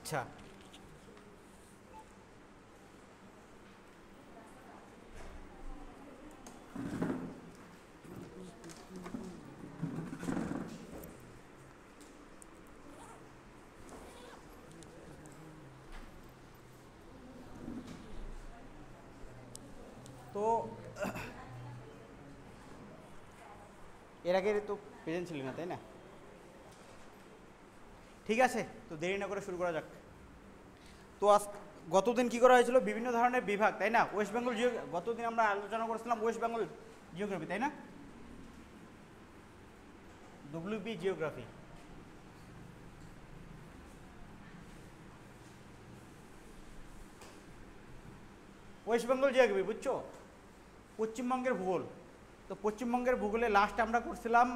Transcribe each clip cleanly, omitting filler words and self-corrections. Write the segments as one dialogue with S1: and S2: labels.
S1: আচ্ছা, তো এর আগে তো প্রেজেন্ট ছিলি না, তাই না? ঠিক আছে, তো দেরি না করে শুরু করা যাক। তো আজ গতদিন কি করা হয়েছিল? বিভিন্ন ধরনের বিভাগ, তাই না? ওয়েস্ট বেঙ্গল গতদিন আমরা আলোচনা করেছিলাম ওয়েস্ট বেঙ্গল জিওগ্রাফি, তাই না? WB geography. West Bengal geography বুঝছো? পশ্চিমবঙ্গের ভূগোল। তো পশ্চিমবঙ্গের ভূগোলে লাস্ট আমরা করছিলাম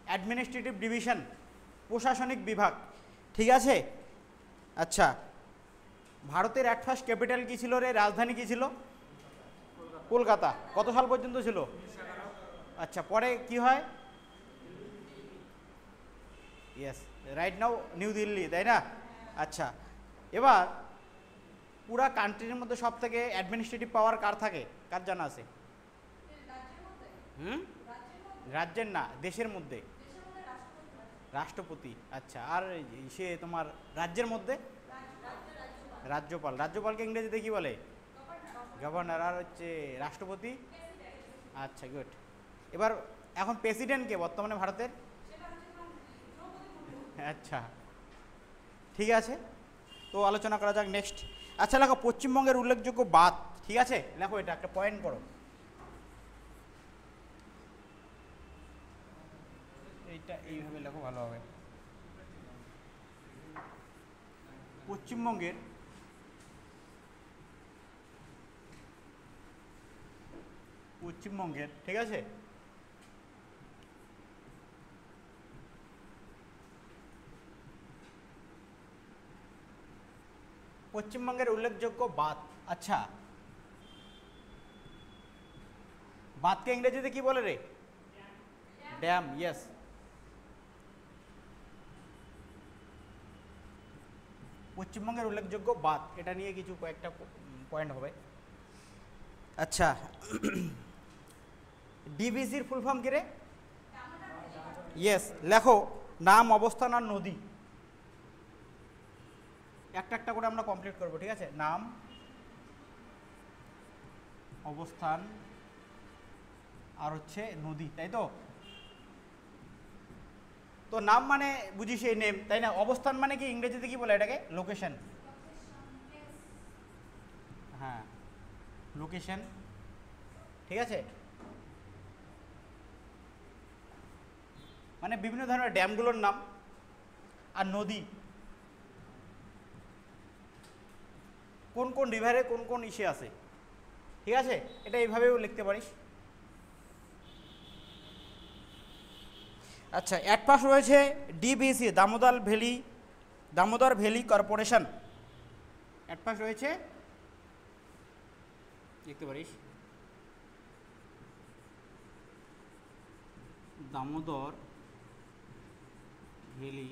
S1: অ্যাডমিনিস্ট্রেটিভ ডিভিশন, প্রশাসনিক বিভাগ, ঠিক আছে? আচ্ছা, ভারতের অ্যাট ফার্স্ট ক্যাপিটাল কী ছিল রে? রাজধানী কী ছিল? কলকাতা। কত সাল পর্যন্ত ছিল? আচ্ছা, পরে কি হয়? Yes, right now new Delhi, তাই না? আচ্ছা, এবার পুরা কান্ট্রির মধ্যে সব থেকে অ্যাডমিনিস্ট্রেটিভ পাওয়ার কার থাকে? কার জানা আছে? হুম, রাজ্যের না, দেশের মধ্যে রাষ্ট্রপতি। আচ্ছা, আর সে তোমার রাজ্যের মধ্যে রাজ্যপাল। রাজ্যপালকে ইংরেজিতে কি বলে? গভর্নর। আর হচ্ছে রাষ্ট্রপতি? আচ্ছা, গুড। এবার এখন প্রেসিডেন্ট কে বর্তমানে ভারতের? আচ্ছা, ঠিক আছে, তো আলোচনা করা যাক নেক্সট। আচ্ছা, লেখো পশ্চিমবঙ্গের উল্লেখযোগ্য বাঁধ, ঠিক আছে? লেখো, এটা একটা পয়েন্ট করো। এইটা এইভাবে লেখো, ভালো হবে। পশ্চিমবঙ্গের ঠিক আছে, পশ্চিমবঙ্গের উল্লেখযোগ্য বাঁধ। আচ্ছা, বাঁধকে ইংরেজিতে কি বলে রে? ড্যাম। ইয়েস, পশ্চিমবঙ্গের উল্লেখযোগ্য বাঁধ, এটা নিয়ে কিছু কয়েকটা পয়েন্ট হবে। আচ্ছা, ডিভিসির ফুল ফর্ম কি রে? ইয়েস, লেখো নাম, অবস্থান আর নদী। একটা একটা করে আমরা কমপ্লিট করব, ঠিক আছে? নাম, অবস্থান আর হচ্ছে নদী, তাই তো? তো নাম মানে বুঝি সেই নেম, তাই না? অবস্থান মানে কি ইংরেজিতে কি বলে এটাকে? লোকেশন। হ্যাঁ, লোকেশন, ঠিক আছে? মানে বিভিন্ন ধরনের ড্যামগুলোর নাম। আর নদী, কোন কোন রিভারে কোন কোন ইসে আছে, ঠিক আছে? এটা এইভাবেও লিখতে পারিস। আচ্ছা, অ্যাট পাস রয়েছে DVC, Damodar valley corporation. At pass রয়েছে, লিখতে পারিস দামোদর ভ্যালি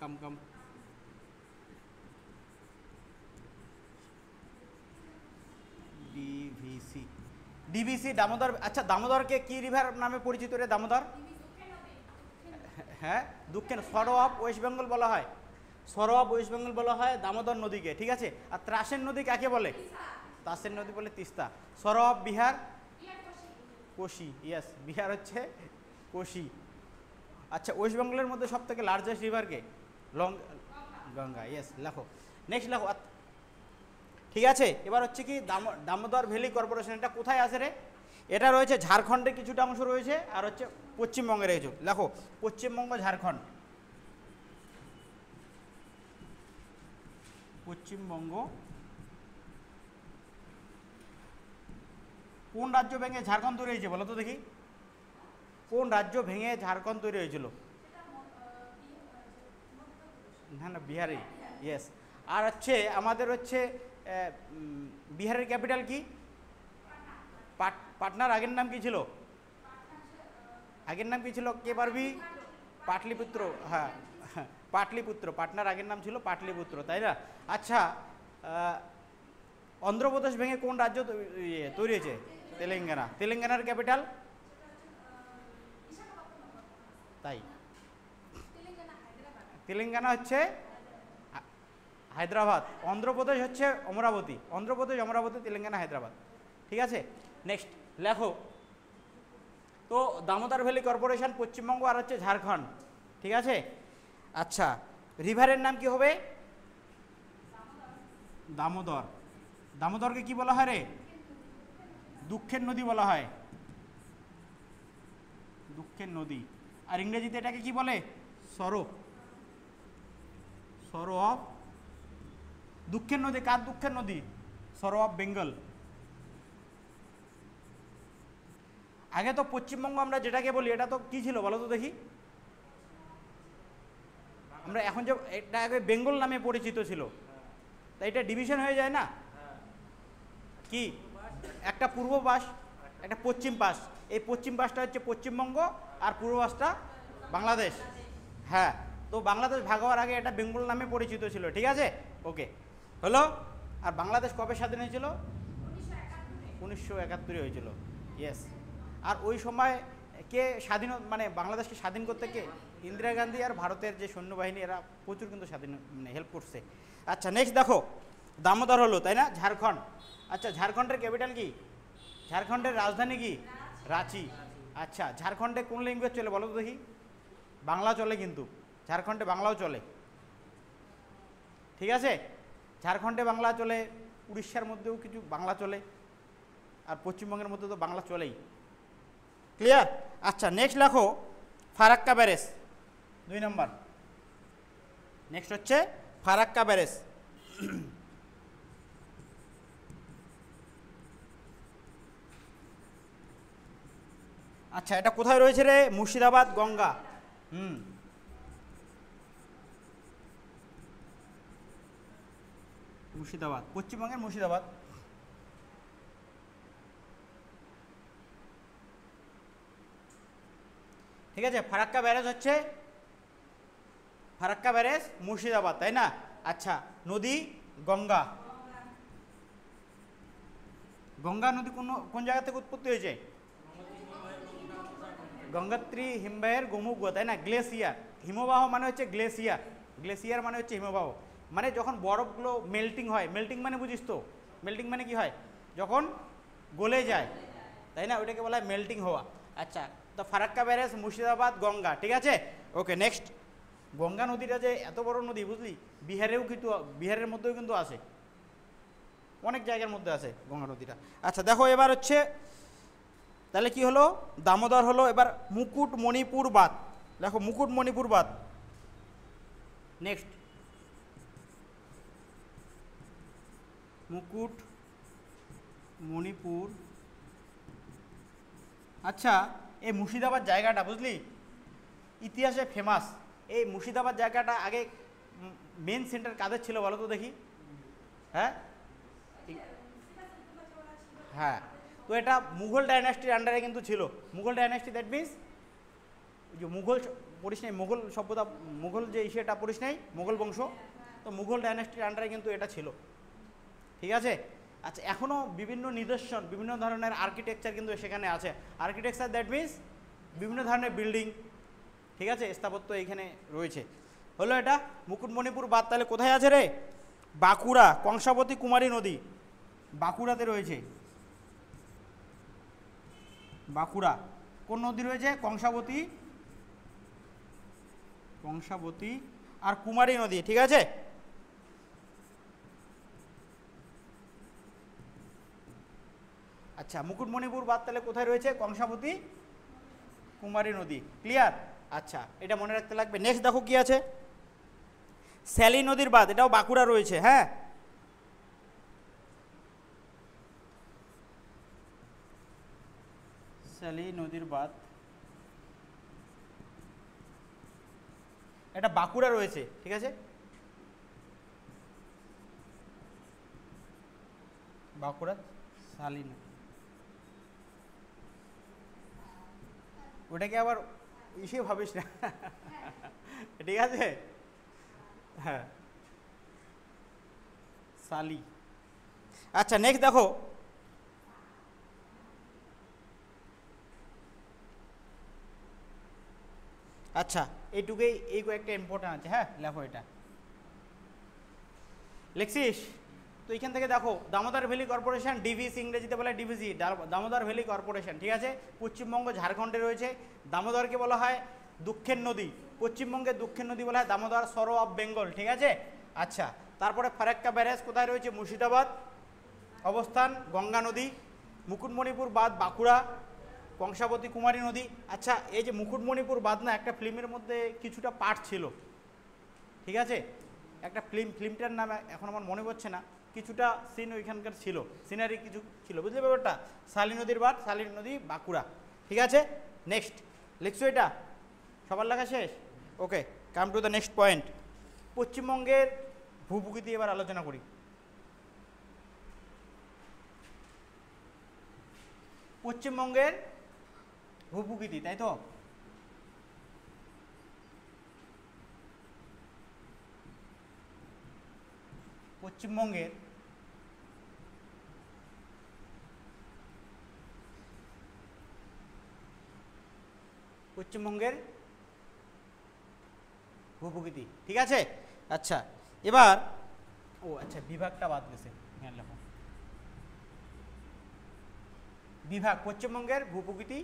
S1: কাম ডিভিসি দামোদর। আচ্ছা, দামোদরকে কি রিভার নামে পরিচিত রে? দামোদর, হ্যাঁ, দক্ষিণ সরো অফ ওয়েস্ট বেঙ্গল বলা হয়। সরো অফ ওয়েস্ট বেঙ্গল বলা হয় দামোদর নদীকে, ঠিক আছে? আর ত্রাসের নদী কাকে বলে? ত্রাসের নদী বলে Teesta. Sorrow of Bihar Kosi. Yes, Bihar হচ্ছে কোশি। আচ্ছা, ওয়েস্ট বেঙ্গলের মধ্যে সব থেকে লার্জেস্ট রিভার কে? গঙ্গা। ইয়েস, লেখো নেক্সট, লেখো। ঠিক আছে, এবার হচ্ছে কি দামোদর ভ্যালি কর্পোরেশন, এটা কোথায় আছে রে? এটা রয়েছে ঝাড়খণ্ডের কিছুটা অংশ রয়েছে, আর হচ্ছে পশ্চিমবঙ্গে রয়েছে। লেখো পশ্চিমবঙ্গ, ঝাড়খণ্ড। পশ্চিমবঙ্গ কোন রাজ্য ভেঙে ঝাড়খণ্ড তৈরি হয়েছে বলো তো দেখি? কোন রাজ্য ভেঙে ঝাড়খণ্ড তৈরি হয়েছিল? না না, বিহারে। ইয়েস। আর হচ্ছে আমাদের হচ্ছে বিহারের ক্যাপিটাল কি? পাটনার আগের নাম কি ছিল? আগের নাম কি ছিল? কে পারবি? পাটলিপুত্র। হ্যাঁ, পাটলিপুত্র, পাটনার আগের নাম ছিল পাটলিপুত্র, তাই না? আচ্ছা, অন্ধ্রপ্রদেশ ভেঙে কোন রাজ্য তৈরি হয়েছে? তেলেঙ্গানা। তেলেঙ্গানার ক্যাপিটাল? তাই, তেলেঙ্গানা হচ্ছে হায়দ্রাবাদ, অন্ধ্রপ্রদেশ হচ্ছে অমরাবতী। অন্ধ্রপ্রদেশ অমরাবতী, তেলেঙ্গানা হায়দ্রাবাদ। ঠিক আছে, নেক্সট লেখো। তো দামোদর ভ্যালি কর্পোরেশন পশ্চিমবঙ্গ আর হচ্ছে ঝাড়খণ্ড। ঠিক আছে, আচ্ছা রিভারের নাম কি হবে? দামোদর। দামোদরকে কি বলা হয় রে? দুঃখের নদী বলা হয়, দুঃখের নদী। আর ইংরেজিতে এটাকে কি বলে? সরো, সরো অফ দুঃখের নদী। কার দুঃখের নদী? Sorrow of Bengal. আগে তো পশ্চিমবঙ্গ আমরা যেটাকে বলি, এটা তো কি ছিল বলো তো দেখি? আমরা এখন যে এটা আগে বেঙ্গল নামে পরিচিত ছিল, তাই এটা ডিভিশন হয়ে যায় না? কি, একটা পূর্ব পাশ, একটা পশ্চিম পাশ। এই পশ্চিম পাশটা হচ্ছে পশ্চিমবঙ্গ, আর পূর্ব পাশটা বাংলাদেশ। হ্যাঁ, তো বাংলাদেশ ভাগ হওয়ার আগে এটা বেঙ্গল নামে পরিচিত ছিল। ঠিক আছে, ওকে হলো। আর বাংলাদেশ কবে স্বাধীন হয়েছিল? 1971 হয়েছিল। ইয়েস। আর ওই সময় কে স্বাধীন, মানে বাংলাদেশকে স্বাধীন করতে কে? ইন্দিরা গান্ধী আর ভারতের যে সৈন্যবাহিনী, এরা প্রচুর কিন্তু স্বাধীন মানে হেল্প করছে। আচ্ছা নেক্সট দেখো, দামোদর হলো, তাই না? ঝাড়খণ্ড। আচ্ছা ঝাড়খণ্ডের ক্যাপিটাল কি? ঝাড়খণ্ডের রাজধানী কি? রাঁচি। আচ্ছা ঝাড়খণ্ডে কোন ল্যাঙ্গুয়েজ চলে বলো তো দেখি? বাংলা চলে, কিন্তু ঝাড়খণ্ডে বাংলাও চলে। ঠিক আছে, ঝাড়খণ্ডে বাংলা চলে, উড়িষ্যার মধ্যেও কিছু বাংলা চলে, আর পশ্চিমবঙ্গের মধ্যে তো বাংলা চলেই। ক্লিয়ার? আচ্ছা নেক্সট লেখো, ফারাক্কা ব্যারেজ 2 নম্বর। নেক্সট হচ্ছে ফারাক্কা ব্যারেজ। আচ্ছা এটা কোথায় রয়েছে রে? মুর্শিদাবাদ, গঙ্গা। মুর্শিদাবাদ, পশ্চিমবঙ্গের মুর্শিদাবাদ। ঠিক আছে, ফারাক্কা ব্যারেজ হচ্ছে, ফারাক্কা ব্যারেজ মুর্শিদাবাদ, তাই না? আচ্ছা নদী গঙ্গা। গঙ্গা নদী কোন কোন জায়গা থেকে উৎপত্তি হয়েছে? গঙ্গোত্রী হিমবাহের গোমুখ, তাই না? গ্লেসিয়ার, হিমবাহ মানে হচ্ছে গ্লেসিয়ার, গ্লেসিয়ার মানে হচ্ছে হিমবাহ। মানে যখন বরফগুলো মেল্টিং হয়, মেল্টিং মানে বুঝিস তো? মেল্টিং মানে কি হয়? যখন গলে যায়, তাই না? ওইটাকে বলা হয় মেল্টিং হওয়া। আচ্ছা, তো ফারাক্কা ব্যারেজ, মুর্শিদাবাদ, গঙ্গা। ঠিক আছে, ওকে নেক্সট। গঙ্গা নদীটা যে এত বড় নদী, বুঝলি, বিহারেও কিন্তু, বিহারের মধ্যেও কিন্তু আছে, অনেক জায়গার মধ্যে আছে গঙ্গা নদীটা। আচ্ছা দেখো এবার হচ্ছে, তাহলে কি হলো? দামোদর হলো। এবার মুকুটমণিপুর বাঁধ দেখো, মুকুটমণিপুর বাঁধ। নেক্সট মুকুটমণিপুর। আচ্ছা এই মুর্শিদাবাদ জায়গাটা, বুঝলি, ইতিহাসে ফেমাস। এই মুর্শিদাবাদ জায়গাটা আগে মেন সেন্টার কাদের ছিল বলো তো দেখি? হ্যাঁ হ্যাঁ, তো এটা মুঘল ডাইনাস্টির আন্ডারে কিন্তু ছিল। মুঘল ডাইনাস্টি, দ্যাট মিনস যে মুঘল পড়িস নাই, মুঘল সভ্যতা, মুঘল যে ইসেটা পড়িস নাই, মুঘল বংশ, তো মুঘল ডাইনাস্টির আন্ডারে কিন্তু এটা ছিল। ঠিক আছে, আচ্ছা এখনও বিভিন্ন নিদর্শন, বিভিন্ন ধরনের আর্কিটেকচার কিন্তু সেখানে আছে। আর্কিটেকচার দ্যাট মিনস বিভিন্ন ধরনের বিল্ডিং, ঠিক আছে, স্থাপত্য এইখানে রয়েছে। হলো এটা মুকুটমণিপুর বাঁধ। তাহলে কোথায় আছে রে? বাঁকুড়া, কংসাবতী কুমারী নদী বাঁকুড়াতে রয়েছে। বাঁকুড়া কোন নদী রয়েছে? কংসাবতী, কংসাবতী আর কুমারী নদী। ঠিক আছে, আচ্ছা মুকুটমণিপুর বাঁধ তাহলে কোথায় রয়েছে? কংসাবতী, কুমারী নদী। ক্লিয়ার? আচ্ছা এটা মনে রাখতে লাগবে। নেক্সট দেখো কি আছে, স্যালি নদীর বাঁধ, এটাও বাঁকুড়া রয়েছে। হ্যাঁ, স্যালি নদীর বাঁধ, এটা বাঁকুড়া রয়েছে। ঠিক আছে, বাঁকুড়া স্যালি নদী, ওটাকে আবার ইসে ভাবিস না। ঠিক আছে, হ্যাঁ, সালি। আচ্ছা নেক্সট দেখো, আচ্ছা এইটুকুই, এই কয়েকটা ইম্পর্টেন্ট আছে, হ্যাঁ লেখো এটা লেখছিস তো। এখান থেকে দেখো, দামোদর ভ্যালি কর্পোরেশন, ডিভিসি ইংরেজিতে বলে ডিভিসি, দামোদর ভ্যালি কর্পোরেশন, ঠিক আছে। পশ্চিমবঙ্গ ঝাড়খণ্ডে রয়েছে। দামোদরকে বলা হয় দুঃখের নদী, পশ্চিমবঙ্গের দুঃখের নদী বলা হয় দামোদর, সরো অফ বেঙ্গল, ঠিক আছে। আচ্ছা, তারপরে ফারাক্কা ব্যারেজ কোথায় রয়েছে? মুর্শিদাবাদ অবস্থান। গঙ্গা নদী, মুকুটমণিপুর বাঁধ বাঁকুড়া, কংসাবতী কুমারী নদী। আচ্ছা, এই যে মুকুটমণিপুর বাঁধ না, একটা ফিল্মের মধ্যে কিছুটা পার্ট ছিল, ঠিক আছে, একটা ফিল্মটার নাম এখন আমার মনে পড়ছে না, কিছুটা সিন ওইখানকার ছিল, সিনারি কিছু ছিল, বুঝলে ব্যাপারটা। শালী নদীর বাঁধ, শালী নদী বাঁকুড়া, ঠিক আছে। নেক্সট লিখছো এটা, সবার লেখা শেষ? Okay, come to the next point. পশ্চিমবঙ্গের ভূপ্রকৃতি এবার আলোচনা করি। পশ্চিমবঙ্গের ভূপ্রকৃতি, তাই তো? পশ্চিমবঙ্গের ভূপ্রকৃতি, ঠিক আছে। আচ্ছা এবার, ও আচ্ছা বিভাগটা বাদ গেছে, হ্যাঁ লেখো বিভাগ, পশ্চিমবঙ্গের ভূপ্রকৃতি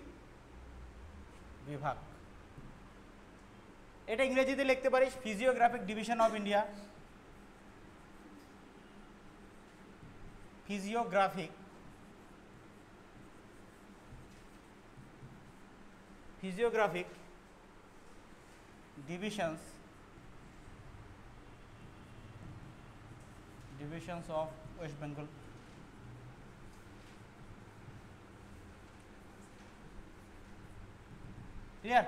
S1: বিভাগ। এটা ইংরেজিতে লিখতে পারিস physiographic division of India, physiographic divisions of West Bengal। Clear?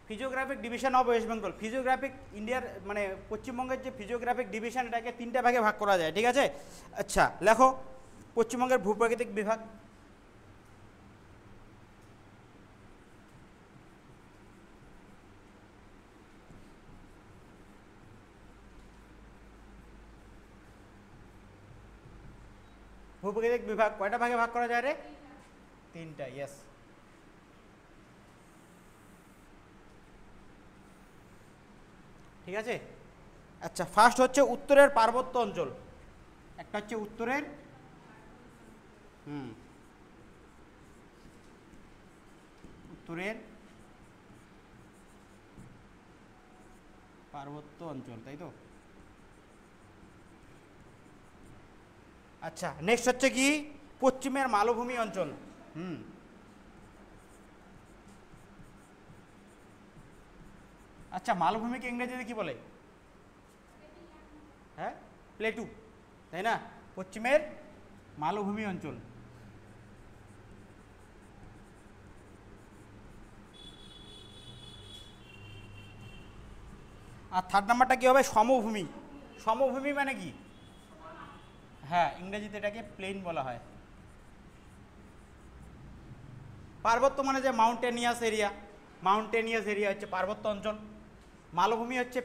S1: Physiographic division of West Bengal, physiographic ইন্ডিয়ার মানে পশ্চিমবঙ্গের যে ফিজিওগ্রাফিক ডিভিশন, এটাকে তিনটা ভাগে ভাগ করা যায়, ঠিক আছে। আচ্ছা লেখো, পশ্চিমবঙ্গের ভূপ্রাকৃতিক বিভাগ। ভূপ্রাকৃতিক বিভাগ কয়টা ভাগে ভাগ করা যায় রে? তিনটা, ইয়েস। ঠিক আছে। আচ্ছা, ফার্স্ট হচ্ছে উত্তরের পার্বত্য অঞ্চল, একটা হচ্ছে উত্তরের উত্তরের পার্বত্য অঞ্চল, তাই তো? আচ্ছা নেক্সট হচ্ছে কি? পশ্চিমের মালভূমি অঞ্চল। আচ্ছা, মালভূমিকে ইংরেজিতে কি বলে? হ্যাঁ, প্লেটু, তাই না? পশ্চিমের মালভূমি অঞ্চল। আর থার্ড নাম্বারটা কি হবে? সমভূমি। সমভূমি মানে কি? হ্যাঁ, ইংরেজিতে এটাকে প্লেন বলা হয়। পার্বত্য মানে যে মাউন্টেনিয়াস এরিয়া, মাউন্টেনিয়াস এরিয়া হচ্ছে পার্বত্য অঞ্চল। মালভূমি হচ্ছে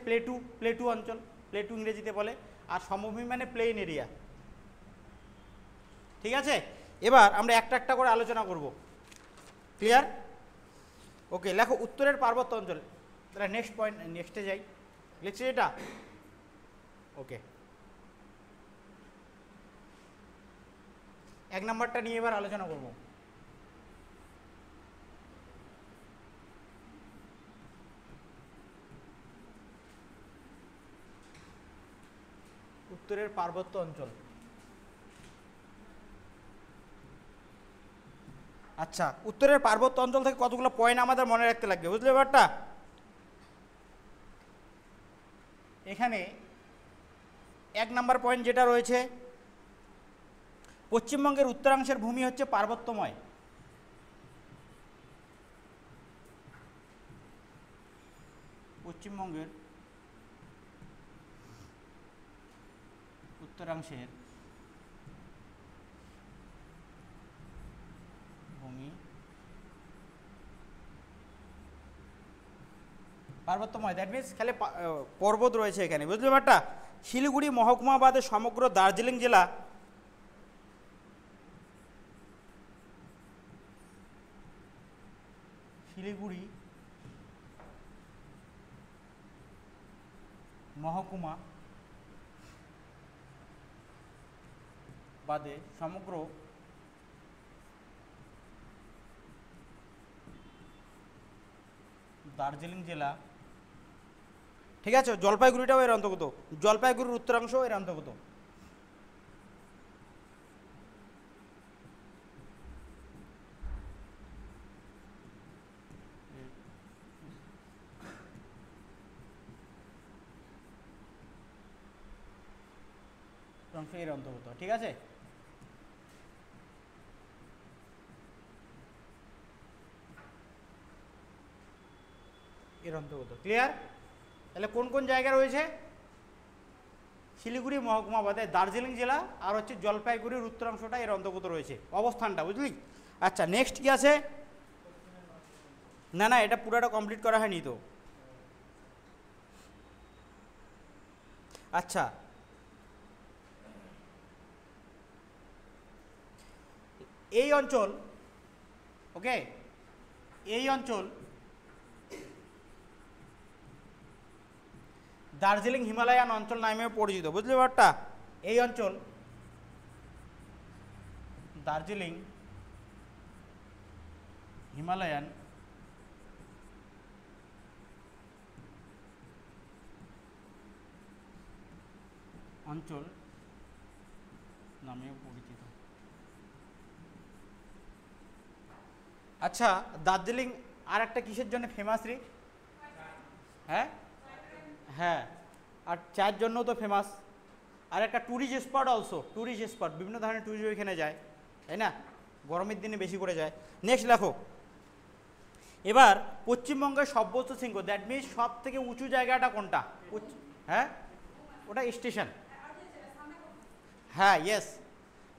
S1: প্লেটু অঞ্চল, প্লেটু ইংরেজিতে বলে। আর সমভূমি মানে প্লেন এরিয়া, ঠিক আছে। এবার আমরা একটা একটা করে আলোচনা করব, ক্লিয়ার? ওকে, লেখো উত্তরের পার্বত্য অঞ্চল। তাহলে নেক্সট পয়েন্ট, নেক্সটে যাই। লিখছি এটা? ওকে, এক নাম্বারটা নিয়ে এবার আলোচনা করব। উত্তরের পার্বত্য অঞ্চল। আচ্ছা, উত্তরের পার্বত্য অঞ্চল থেকে কতগুলো পয়েন্ট আমাদের মনে রাখতে লাগবে, বুঝলে ব্যাপারটা? এখানে এক নাম্বার পয়েন্ট যেটা রয়েছে, পশ্চিমবঙ্গের উত্তরাংশের ভূমি হচ্ছে পার্বত্যময়। পশ্চিমবঙ্গের উত্তরাংশের ভূমি পার্বত্যময়, দ্যাট মিনস খালি পর্বত রয়েছে এখানে, বুঝলি ব্যাপারটা। শিলিগুড়ি মহকুমা বাদে সমগ্র দার্জিলিং জেলা শিলিগুড়ি মহকুমা বাদে সমগ্র দার্জিলিং জেলা, ঠিক আছে, জলপাইগুড়িটাও এর অন্তর্গত, জলপাইগুড়ির উত্তরাংশ এর অন্তর্গত। এর অন্তর্গত, ঠিক আছে। এর অন্তর্গত, ক্লিয়ার। তাহলে কোন কোন জায়গা রয়েছে? শিলিগুড়ি মহকুমা বাদে দার্জিলিং জেলা আর হচ্ছে জলপাইগুড়ির উত্তরাংশটা এর অন্তর্গত রয়েছে, অবস্থানটা, বুঝলি। আচ্ছা, নেক্সট কি আছে? না না, এটা পুরোটা কমপ্লিট করা হয়নি তো। আচ্ছা, এই অঞ্চল, ওকে, এই অঞ্চল দার্জিলিং হিমালয়ান অঞ্চল নামেও পরিচিত, বুঝলি ব্যাপারটা। এই অঞ্চল দার্জিলিং হিমালয়ান অঞ্চল নামেও পরিচিত। আচ্ছা, দার্জিলিং আর একটা কিসের জন্য ফেমাস রে? হ্যাঁ হ্যাঁ, আর চায়ের জন্যও তো ফেমাস। আর একটা tourist spot also, tourist spot, বিভিন্ন ধরনের ট্যুরিস্ট ওইখানে যায়, তাই না, গরমের দিনে বেশি করে যায়। নেক্সট লেখো। এবার পশ্চিমবঙ্গের সর্বোচ্চ শৃঙ্গ, দ্যাট মিনস সব থেকে উঁচু জায়গাটা কোনটা? হ্যাঁ, ওটা স্টেশন। হ্যাঁ, ইয়েস,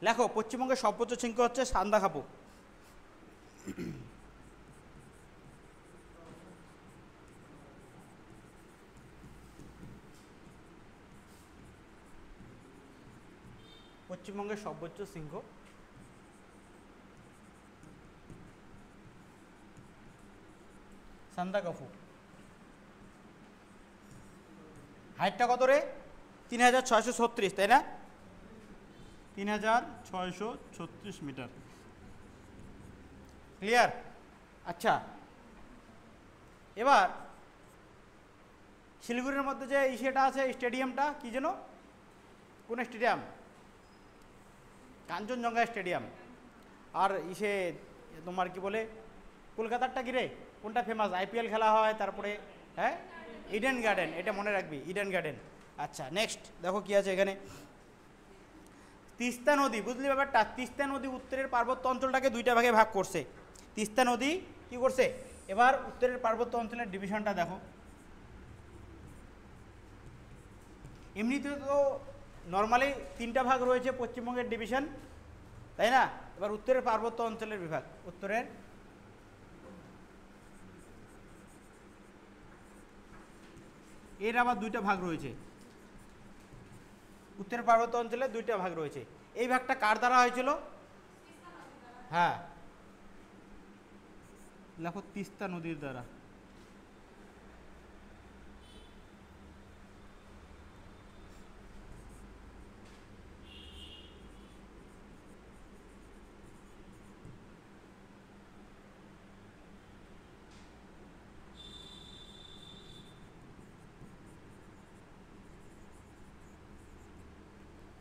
S1: লেখো। পশ্চিমবঙ্গের সর্বোচ্চ শৃঙ্গ হচ্ছে সান্দাকফু। পশ্চিমবঙ্গের সর্বোচ্চ শৃঙ্গ সান্দাকফু। হাইটটা কত রে? 3636, তাই না? 3636 মিটার, ক্লিয়ার। আচ্ছা, এবার শিলিগুড়ির মধ্যে যে ইসেটা আছে, স্টেডিয়ামটা কি যেন, কোন স্টেডিয়াম? কাঞ্চনজঙ্ঘা স্টেডিয়াম। আর ইসে তোমার কি বলে, কলকাতারটা কি রে, কোনটা ফেমাস? আইপিএল খেলা হয়, তারপরে হ্যাঁ, ইডেন গার্ডেন, এটা মনে রাখবি, ইডেন গার্ডেন। আচ্ছা, নেক্সট দেখো কি আছে এখানে। তিস্তা নদী, বুঝলি ব্যাপারটা। তিস্তা নদী উত্তরের পার্বত্য অঞ্চলটাকে দুইটা ভাগে ভাগ করছে। তিস্তা নদী কি করছে? এবার উত্তরের পার্বত্য অঞ্চলের ডিভিশনটা দেখো। এমনিতে তো নর্মালি তিনটা ভাগ রয়েছে পশ্চিমবঙ্গের ডিভিশন, তাই না। এবার উত্তরের পার্বত্য অঞ্চলের বিভাগ, উত্তরের এর আবার দুইটা ভাগ রয়েছে। উত্তরের পার্বত্য অঞ্চলে দুইটা ভাগ রয়েছে। এই ভাগটা কার দ্বারা হয়েছিল? হ্যাঁ, লেখো, তিস্তা নদীর দ্বারা।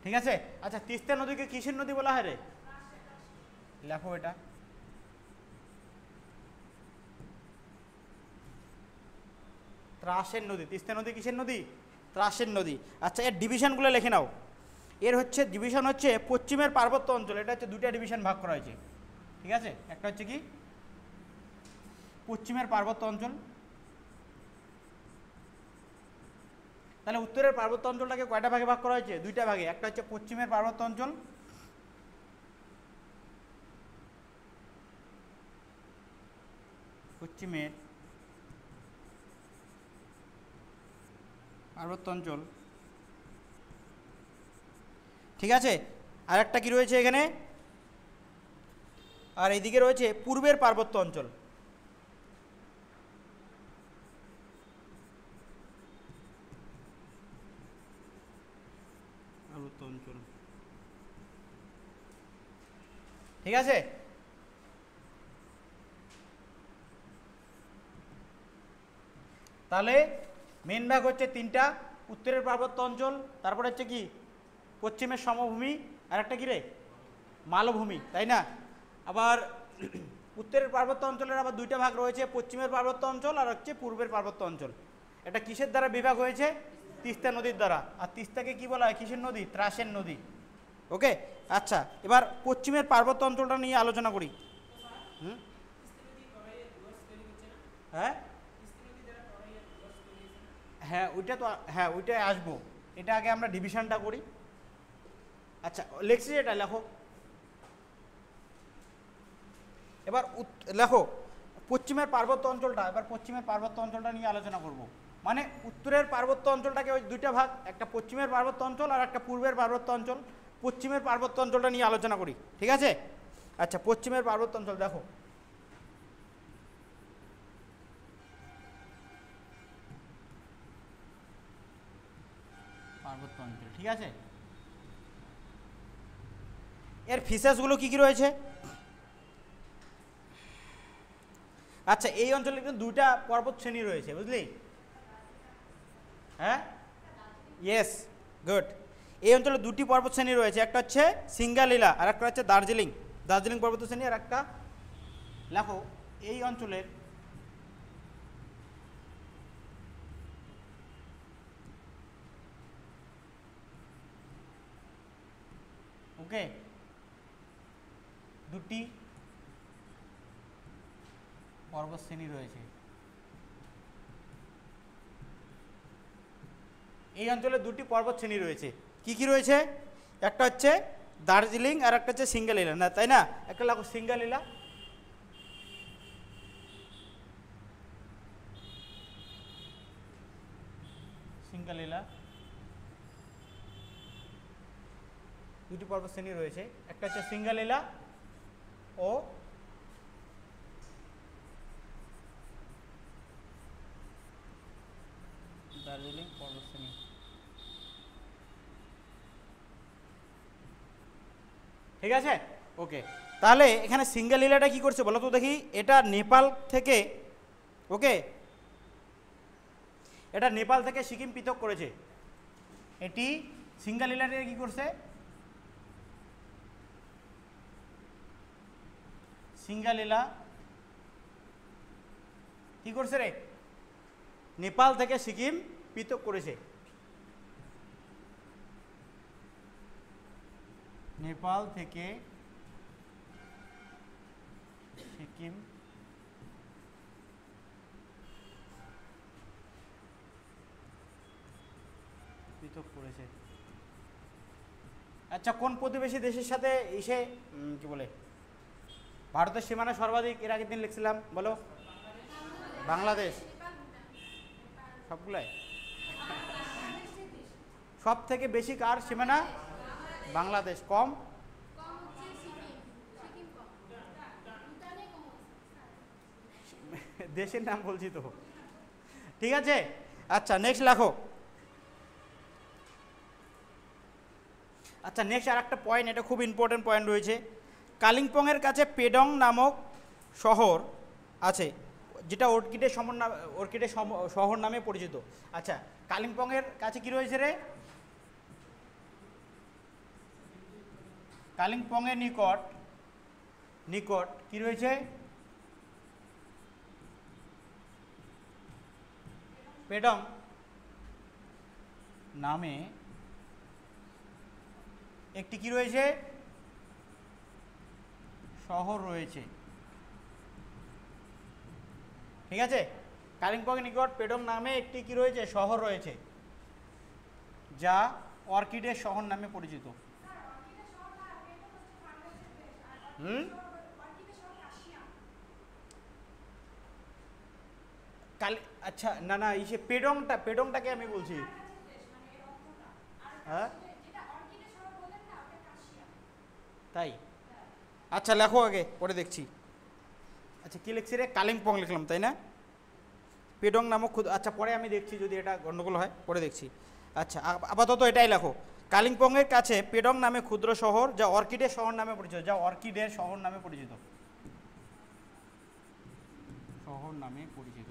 S1: ঠিক আছে। আচ্ছা, তিস্তা নদীকে কিসের নদী বলা হয় রে? লেখো এটা। ত্রাসের নদী। তিস্তা নদী কিসের নদী? ত্রাসের নদী। আচ্ছা, এর ডিভিশনগুলো লিখে নাও। এর হচ্ছে ডিভিশন হচ্ছে পশ্চিমের পার্বত্য অঞ্চল, এটা হচ্ছে দুইটা ডিভিশন ভাগ করা হয়েছে, ঠিক আছে। একটা হচ্ছে কি পশ্চিমের পার্বত্য অঞ্চল, তাহলে উত্তরের পার্বত্য অঞ্চলটাকে কয়টা ভাগে ভাগ করা হয়েছে? দুইটা ভাগে। একটা হচ্ছে পশ্চিমের পার্বত্য অঞ্চল, পশ্চিমের পার্বত্য অঞ্চল, ঠিক আছে। আর একটা কি রয়েছে এখানে, আর এইদিকে রয়েছে পূর্বের পার্বত্য অঞ্চল। পার্বত্য অঞ্চল, ঠিক আছে। তাহলে মেন ভাগ হচ্ছে তিনটা, উত্তরের পার্বত্য অঞ্চল, তারপরে হচ্ছে কি পশ্চিমের সমভূমি, আর একটা কি রে মালভূমি, তাই না। আবার উত্তরের পার্বত্য অঞ্চলের আবার দুইটা ভাগ রয়েছে, পশ্চিমের পার্বত্য অঞ্চল আর হচ্ছে পূর্বের পার্বত্য অঞ্চল। এটা কিসের দ্বারা বিভাগ হয়েছে, তিস্তা নদীর দ্বারা। আর তিস্তাকে কি বলা হয়, কিসের নদী, ত্রাসের নদী। ওকে, আচ্ছা এবার পশ্চিমের পার্বত্য অঞ্চলটা নিয়ে আলোচনা করি। হ্যাঁ হ্যাঁ ওইটা তো, হ্যাঁ ওইটাই আসবো, এটা আগে আমরা ডিভিশনটা করি। আচ্ছা লেখছি এটা লেখো, এবার লেখো পশ্চিমের পার্বত্য অঞ্চলটা। এবার পশ্চিমের পার্বত্য অঞ্চলটা নিয়ে আলোচনা করব। মানে উত্তরের পার্বত্য অঞ্চলটাকে ওই দুইটা ভাগ, একটা পশ্চিমের পার্বত্য অঞ্চল আর একটা পূর্বের পার্বত্য অঞ্চল। পশ্চিমের পার্বত্য অঞ্চলটা নিয়ে আলোচনা করি, ঠিক আছে। আচ্ছা পশ্চিমের পার্বত্য অঞ্চল দেখো, পার্বত্য অঞ্চল, ঠিক আছে। এর ফিচার্সগুলো কি কি রয়েছে। আচ্ছা এই অঞ্চলে কিন্তু দুইটা পর্বত শ্রেণী রয়েছে, বুঝলি। হ্যাঁ ইয়েস গুড। এই অঞ্চলে দুটি পর্বত শ্রেণী রয়েছে, একটা হচ্ছে সিঙ্গালীলা আর একটা হচ্ছে দার্জিলিং, দার্জিলিং পর্বত শ্রেণী। আর একটা লেখো এই অঞ্চলের ওকে দুটি পর্বত শ্রেণী রয়েছে। এই অঞ্চলে দুটি পর্বত শ্রেণী রয়েছে, কি কি রয়েছে, একটা হচ্ছে দার্জিলিং আর একটা হচ্ছে সিঙ্গালীলা, না তাই না। একটা লেখো সিঙ্গালীলা, সিঙ্গালীলা দুটি পর্বত শ্রেণী রয়েছে, একটা হচ্ছে সিঙ্গালীলা ও দার্জিলিং পর্বত শ্রেণী। ঠিক আছে ওকে। তাহলে এখানে সিঙ্গালীলাটা কি করছে বলো তো দেখি। এটা নেপাল থেকে, ওকে এটা নেপাল থেকে সিকিম পৃথক করেছে। এটি সিঙ্গালীলাটা কি করছে, সিঙ্গালীলা কি করছে রে, নেপাল থেকে সিকিম পৃথক করেছে। নেপাল থেকে সিকিম পৃথক করেছে। আচ্ছা কোন প্রতিবেশী দেশের সাথে এসে কি বলে ভারতের সীমানা সর্বাধিক, এর আগের দিন লিখছিলাম বলো, বাংলাদেশ। সবগুলাই সব থেকে বেশি কার সীমানা, বাংলাদেশ। কম দেশের নাম বলছি তো, ঠিক আছে। আচ্ছা নেক্সট লেখো। আচ্ছা নেক্সট আর একটা পয়েন্ট, এটা খুব ইম্পর্টেন্ট পয়েন্ট রয়েছে। কালিম্পংয়ের কাছে পেডং নামক শহর আছে, যেটা অর্কিডের শহর নামে পরিচিত। আচ্ছা কালিম্পংয়ের কাছে কি রয়েছে রে, কালিম্পংয়ের নিকট নিকট কি রয়েছে, পেডং নামে একটি কি রয়েছে, শহর রয়েছে, ঠিক আছে। কালিম্পংয়ের নিকট পেডং নামে একটি কি রয়েছে, শহর রয়েছে, যা অর্কিডের শহর নামে পরিচিত। কালি আচ্ছা না না ইসে পেডংটাকে আমি বলছি। হ্যাঁ তাই, আচ্ছা লেখো আগে পরে দেখছি। আচ্ছা কী লিখছি রে, কালিম্পং লিখলাম তাই না, পেডং নামক আচ্ছা পরে আমি দেখছি যদি এটা গণ্ডগোল হয় পরে দেখছি। আচ্ছা আপাতত এটাই লেখো, কালিম্পংয়ের কাছে পেডং নামে ক্ষুদ্র শহর যা অর্কিডের শহর নামে পরিচিত, যা অর্কিডের শহর নামে পরিচিত, শহর নামে পরিচিত।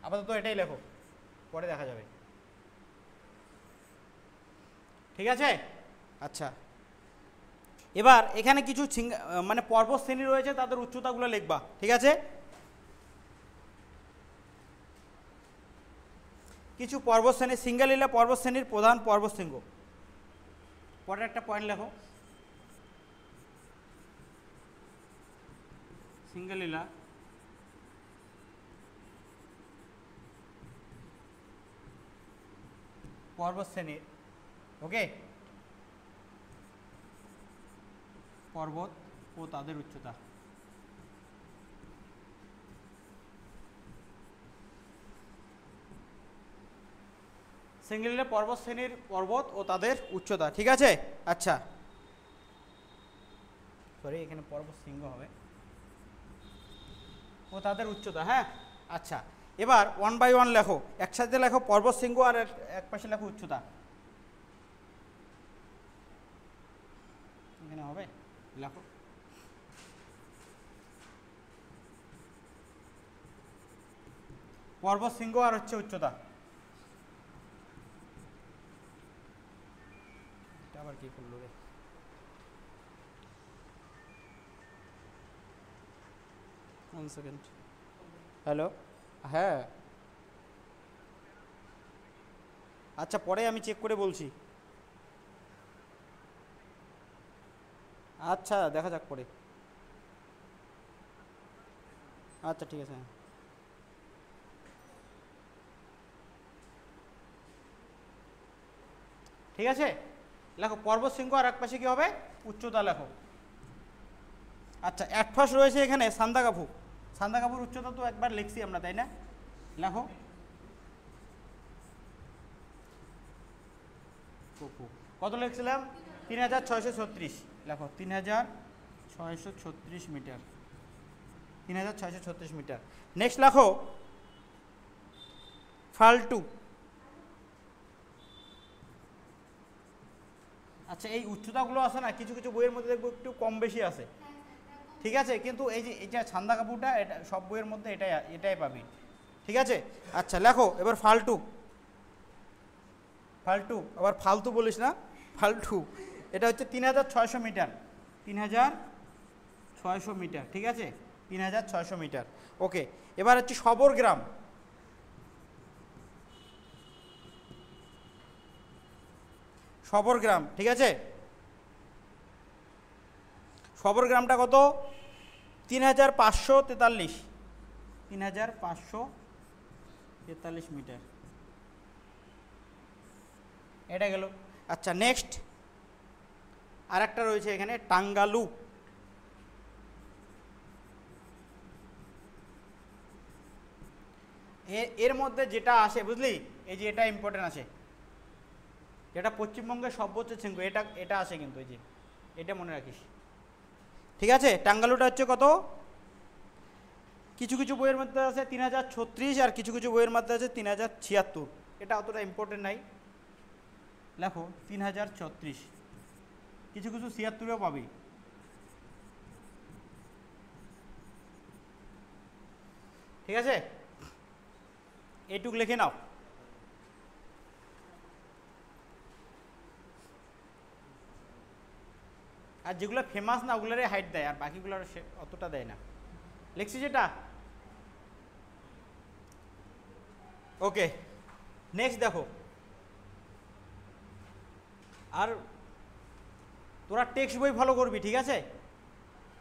S1: আপাতত এটাই লেখো, পরে দেখা যাবে, ঠিক আছে। আচ্ছা এবার এখানে কিছু মানে পর্বত শ্রেণী রয়েছে, তাদের উচ্চতাগুলো লিখবা, ঠিক আছে। কিছু পর্বত শ্রেণী, সিঙ্গালীলা পর্বত শ্রেণীর প্রধান পর্বতশৃঙ্গ, পরের একটা পয়েন্ট লেখো, সিঙ্গালীলা পর্বত শ্রেণীর, ওকে, পর্বত ও তাদের উচ্চতা। সিঙ্গালীলা পর্বত শ্রেণীর পর্বত ও তাদের উচ্চতা, ঠিক আছে। আচ্ছা সরি এখানে পর্বত শৃঙ্গ হবে, ও তাদের উচ্চতা, হ্যাঁ। আচ্ছা এবার ওয়ান বাই ওয়ান লেখো, একসাথে লেখো পর্বত শৃঙ্গ আর এক পাশে লেখো উচ্চতা, এখানে হবে, লেখো। পর্বত শৃঙ্গ আর হচ্ছে উচ্চতা, এটা আবার কি করলো রে, ওয়ান সেকেন্ড, হ্যালো, হ্যাঁ আচ্ছা পরে আমি চেক করে বলছি, আচ্ছা দেখা যাক পরে, আচ্ছা ঠিক আছে। ঠিক আছে লেখো পর্বত শৃঙ্গ আর এক পাশে কী হবে, উচ্চতা লেখো। আচ্ছা এক পাশ রয়েছে এখানে সান্দাকাফু, সান্দাকাফুর উচ্চতা তো একবার লিখছি আমরা তাই না, লেখো। কত লিখছিলাম, 3636, লেখো 3636 মিটার, 3636 মিটার। নেক্সট লেখো ফাল্টু। আচ্ছা এই উচ্চতাগুলো আছে না, কিছু কিছু বইয়ের মধ্যে দেখবো একটু কম বেশি আছে, ঠিক আছে, কিন্তু এই যে এটা সান্দাকাফুটা এটা সব বইয়ের মধ্যে এটাই পাবি, ঠিক আছে। আচ্ছা লেখো এবার ফাল্টু, ফাল্টু আবার ফালতু বলিস না, ফাল্টু, এটা হচ্ছে 3600 মিটার, 3600 মিটার, ঠিক আছে, 3600 মিটার, ওকে। এবার হচ্ছে সবরগ্রাম, সবরগ্রাম, ঠিক আছে, সবরগ্রামটা কত, 3543, 3543 মিটার, এটা গেল। আচ্ছা নেক্সট আর একটা রয়েছে এখানে টাঙ্গালু, এর মধ্যে যেটা আসে বুঝলি, এই যে এটা ইম্পর্টেন্ট আছে, যেটা পশ্চিমবঙ্গের সর্বোচ্চ শৃঙ্গ, এটা আসে কিন্তু, এই যে এটা মনে রাখিস, ঠিক আছে। টাঙ্গালুটা হচ্ছে কত, কিছু কিছু বইয়ের মধ্যে আছে 3036 আর কিছু কিছু বইয়ের মধ্যে আছে 3076, এটা অতটা ইম্পর্টেন্ট নাই, লেখো 3036, কিছু কিছু 76ও পাবি, ঠিক আছে, এইটুক লিখে নাও। আর যেগুলো ফেমাস না ওগুলোরে হাইট দেয়, আর বাকিগুলোর অতটা দেয় না, লিখছি যেটা, ওকে। নেক্সট দেখো, আর তোরা টেক্সট বই ফলো করবি, ঠিক আছে,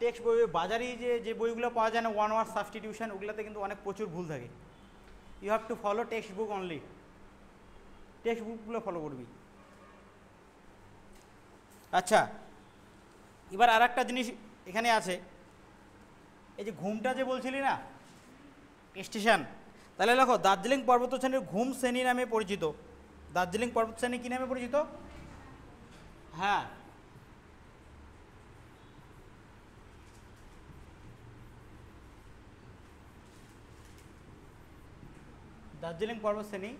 S1: টেক্সট বই, বাজারি যে বইগুলো পাওয়া যায় না, ওয়ান ওয়ার্ড সাবস্টিটিউশন, ওগুলোতে কিন্তু অনেক প্রচুর ভুল থাকে, you have to follow text book only, text বুকগুলো ফলো করবি। আচ্ছা এবার আর একটা জিনিস এখানে আছে এই যে ঘুমটা যে বলছিলি না স্টেশন, তাহলে দেখো দার্জিলিং পর্বত শ্রেণীর ঘুম শ্রেণী নামে পরিচিত। দার্জিলিং পর্বত শ্রেণী কী নামে পরিচিত? হ্যাঁ, দার্জিলিং পর্বত শ্রেণী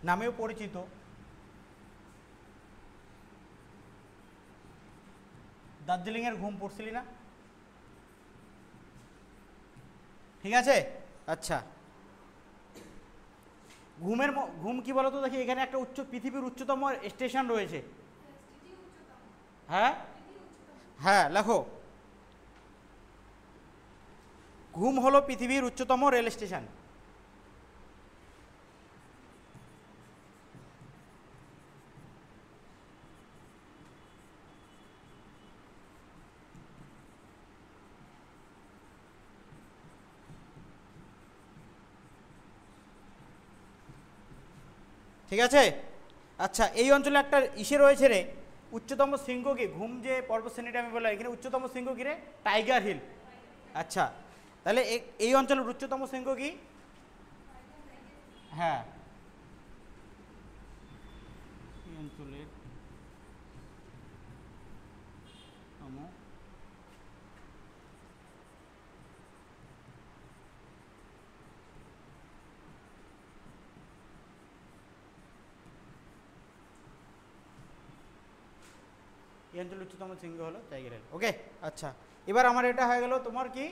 S1: নামেও পরিচিত। দার্জিলিংয়ের ঘুম পড়ছিলি না? ঠিক আছে, আচ্ছা ঘুম কি বলতো দেখি, এখানে একটা পৃথিবীর উচ্চতম স্টেশন রয়েছে। হ্যাঁ হ্যাঁ, লেখো ঘুম হলো পৃথিবীর উচ্চতম রেল স্টেশন। ঠিক আছে, আচ্ছা এই অঞ্চলে একটা ইসে রয়েছে রে, উচ্চতম শৃঙ্গ কি? ঘুম যে পর্বত শ্রেণীটা আমি বললাম, এখানে উচ্চতম শৃঙ্গ কি রে? Tiger Hill. আচ্ছা, তাহলে এই অঞ্চলের উচ্চতম শৃঙ্গ কি? হ্যাঁ, এই অঞ্চলের এই অঞ্চলের উচ্চতম শৃঙ্গ হলো টাইগার হিল। ওকে, আচ্ছা এবার আমার এটা হয়ে গেল তোমার কি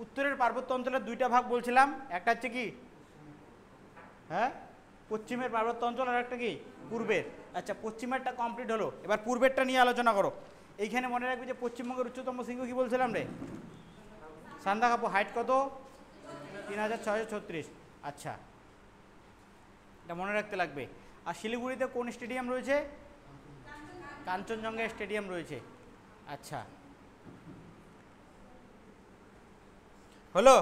S1: উত্তরের পার্বত্য অঞ্চলের দুইটা ভাগ বলছিলাম, একটা হচ্ছে কি হ্যাঁ পশ্চিমের পার্বত্য অঞ্চল, আর একটা কি পূর্বের। আচ্ছা পশ্চিমেরটা কমপ্লিট হলো, এবার পূর্বেরটা নিয়ে আলোচনা করো। এইখানে মনে রাখবে যে পশ্চিমবঙ্গের উচ্চতম শৃঙ্গ কি বলছিলাম রে? সান্দাকফু। হাইট কত? 3636। আচ্ছা, এটা মনে রাখতে লাগবে। আর শিলিগুড়িতে কোন স্টেডিয়াম রয়েছে? কাঞ্চনজঙ্ঘা স্টেডিয়াম রয়েছে। আচ্ছা হলো,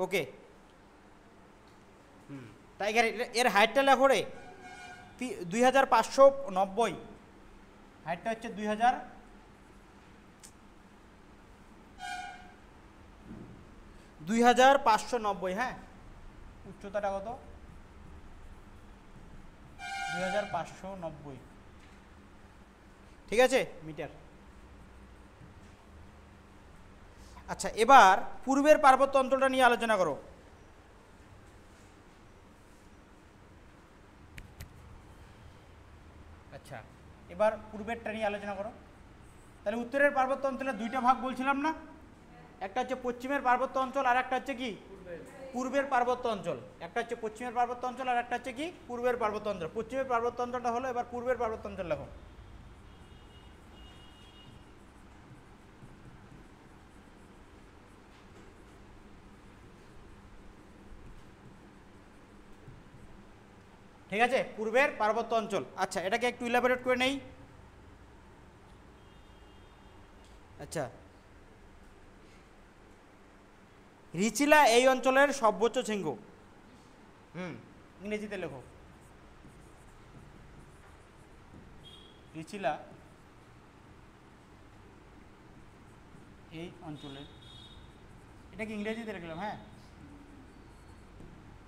S1: ওকে। টাইগার এর হাইটটা লেখো রে, 2590। হাইটটা হচ্ছে 2590। হ্যাঁ, উচ্চতাটা কত? 2590। ঠিক আছে, মিটার। আচ্ছা এবার পূর্বের পার্বত্য অঞ্চলটা নিয়ে আলোচনা করো। আচ্ছা এবার পূর্বেরটা নিয়ে আলোচনা করো। তাহলে উত্তরের পার্বত্য অঞ্চলের দুইটা ভাগ বলছিলাম না, একটা হচ্ছে পশ্চিমের পার্বত্য অঞ্চল আর একটা হচ্ছে কি পূর্বের পার্বত্য অঞ্চল। একটা হচ্ছে পশ্চিমের পার্বত্য অঞ্চল আর একটা হচ্ছে কি পূর্বের পার্বত্য অঞ্চল। পশ্চিমের পার্বত্য অঞ্চলটা হলো, এবার পূর্বের পার্বত্য অঞ্চল লেখো। ঠিক আছে, পূর্বের পার্বত্য অঞ্চল। আচ্ছা এটাকে একটু ইলাবোরেট করে নেই। আচ্ছা, রিচিলা এই অঞ্চলের সর্বোচ্চ শৃঙ্গ। ইংরেজিতে লেখো। রিচিলা এই অঞ্চলের, এটা কি ইংরেজিতে লিখলাম? হ্যাঁ,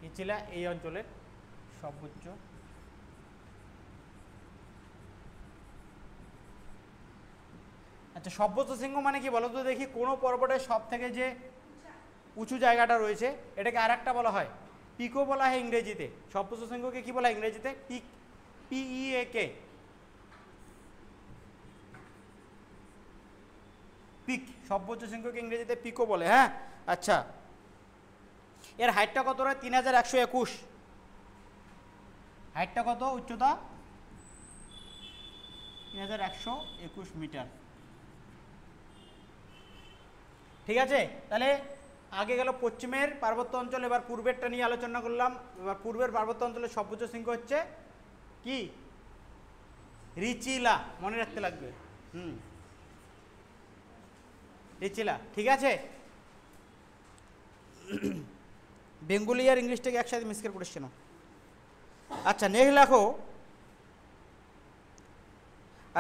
S1: রিচিলা এই অঞ্চলের সর্বোচ্চ আচ্ছা সর্বোচ্চ শৃঙ্গ মানে কি বলো তো দেখি? কোনো পর্বতের সব থেকে যে উঁচু জায়গাটা রয়েছে এটাকে আর একটা বলা হয় পিকও বলা হয় ইংরেজিতে। সর্বোচ্চ শৃঙ্গকে কি বলা হয় ইংরেজিতে? Peak, PEAK, peak. সর্বোচ্চ শৃঙ্গকে ইংরেজিতে পিকও বলে। হ্যাঁ, আচ্ছা এর হাইটটা কত হয়? 3121। হাইটটা কত? উচ্চতা 3121 মিটার। ঠিক আছে, তাহলে আগে গেল পশ্চিমের পার্বত্য অঞ্চল, এবার পূর্বেরটা নিয়ে আলোচনা করলাম। এবার পূর্বের পার্বত্য অঞ্চলের সর্বোচ্চ শৃঙ্গ হচ্ছে কি? রিচিলা, মনে রাখতে লাগবে। রিচিলা। ঠিক আছে, বেঙ্গলি আর ইংলিশটাকে একসাথে মিক্স করে পড়েছে না। আচ্ছা নেক্সট লেখো,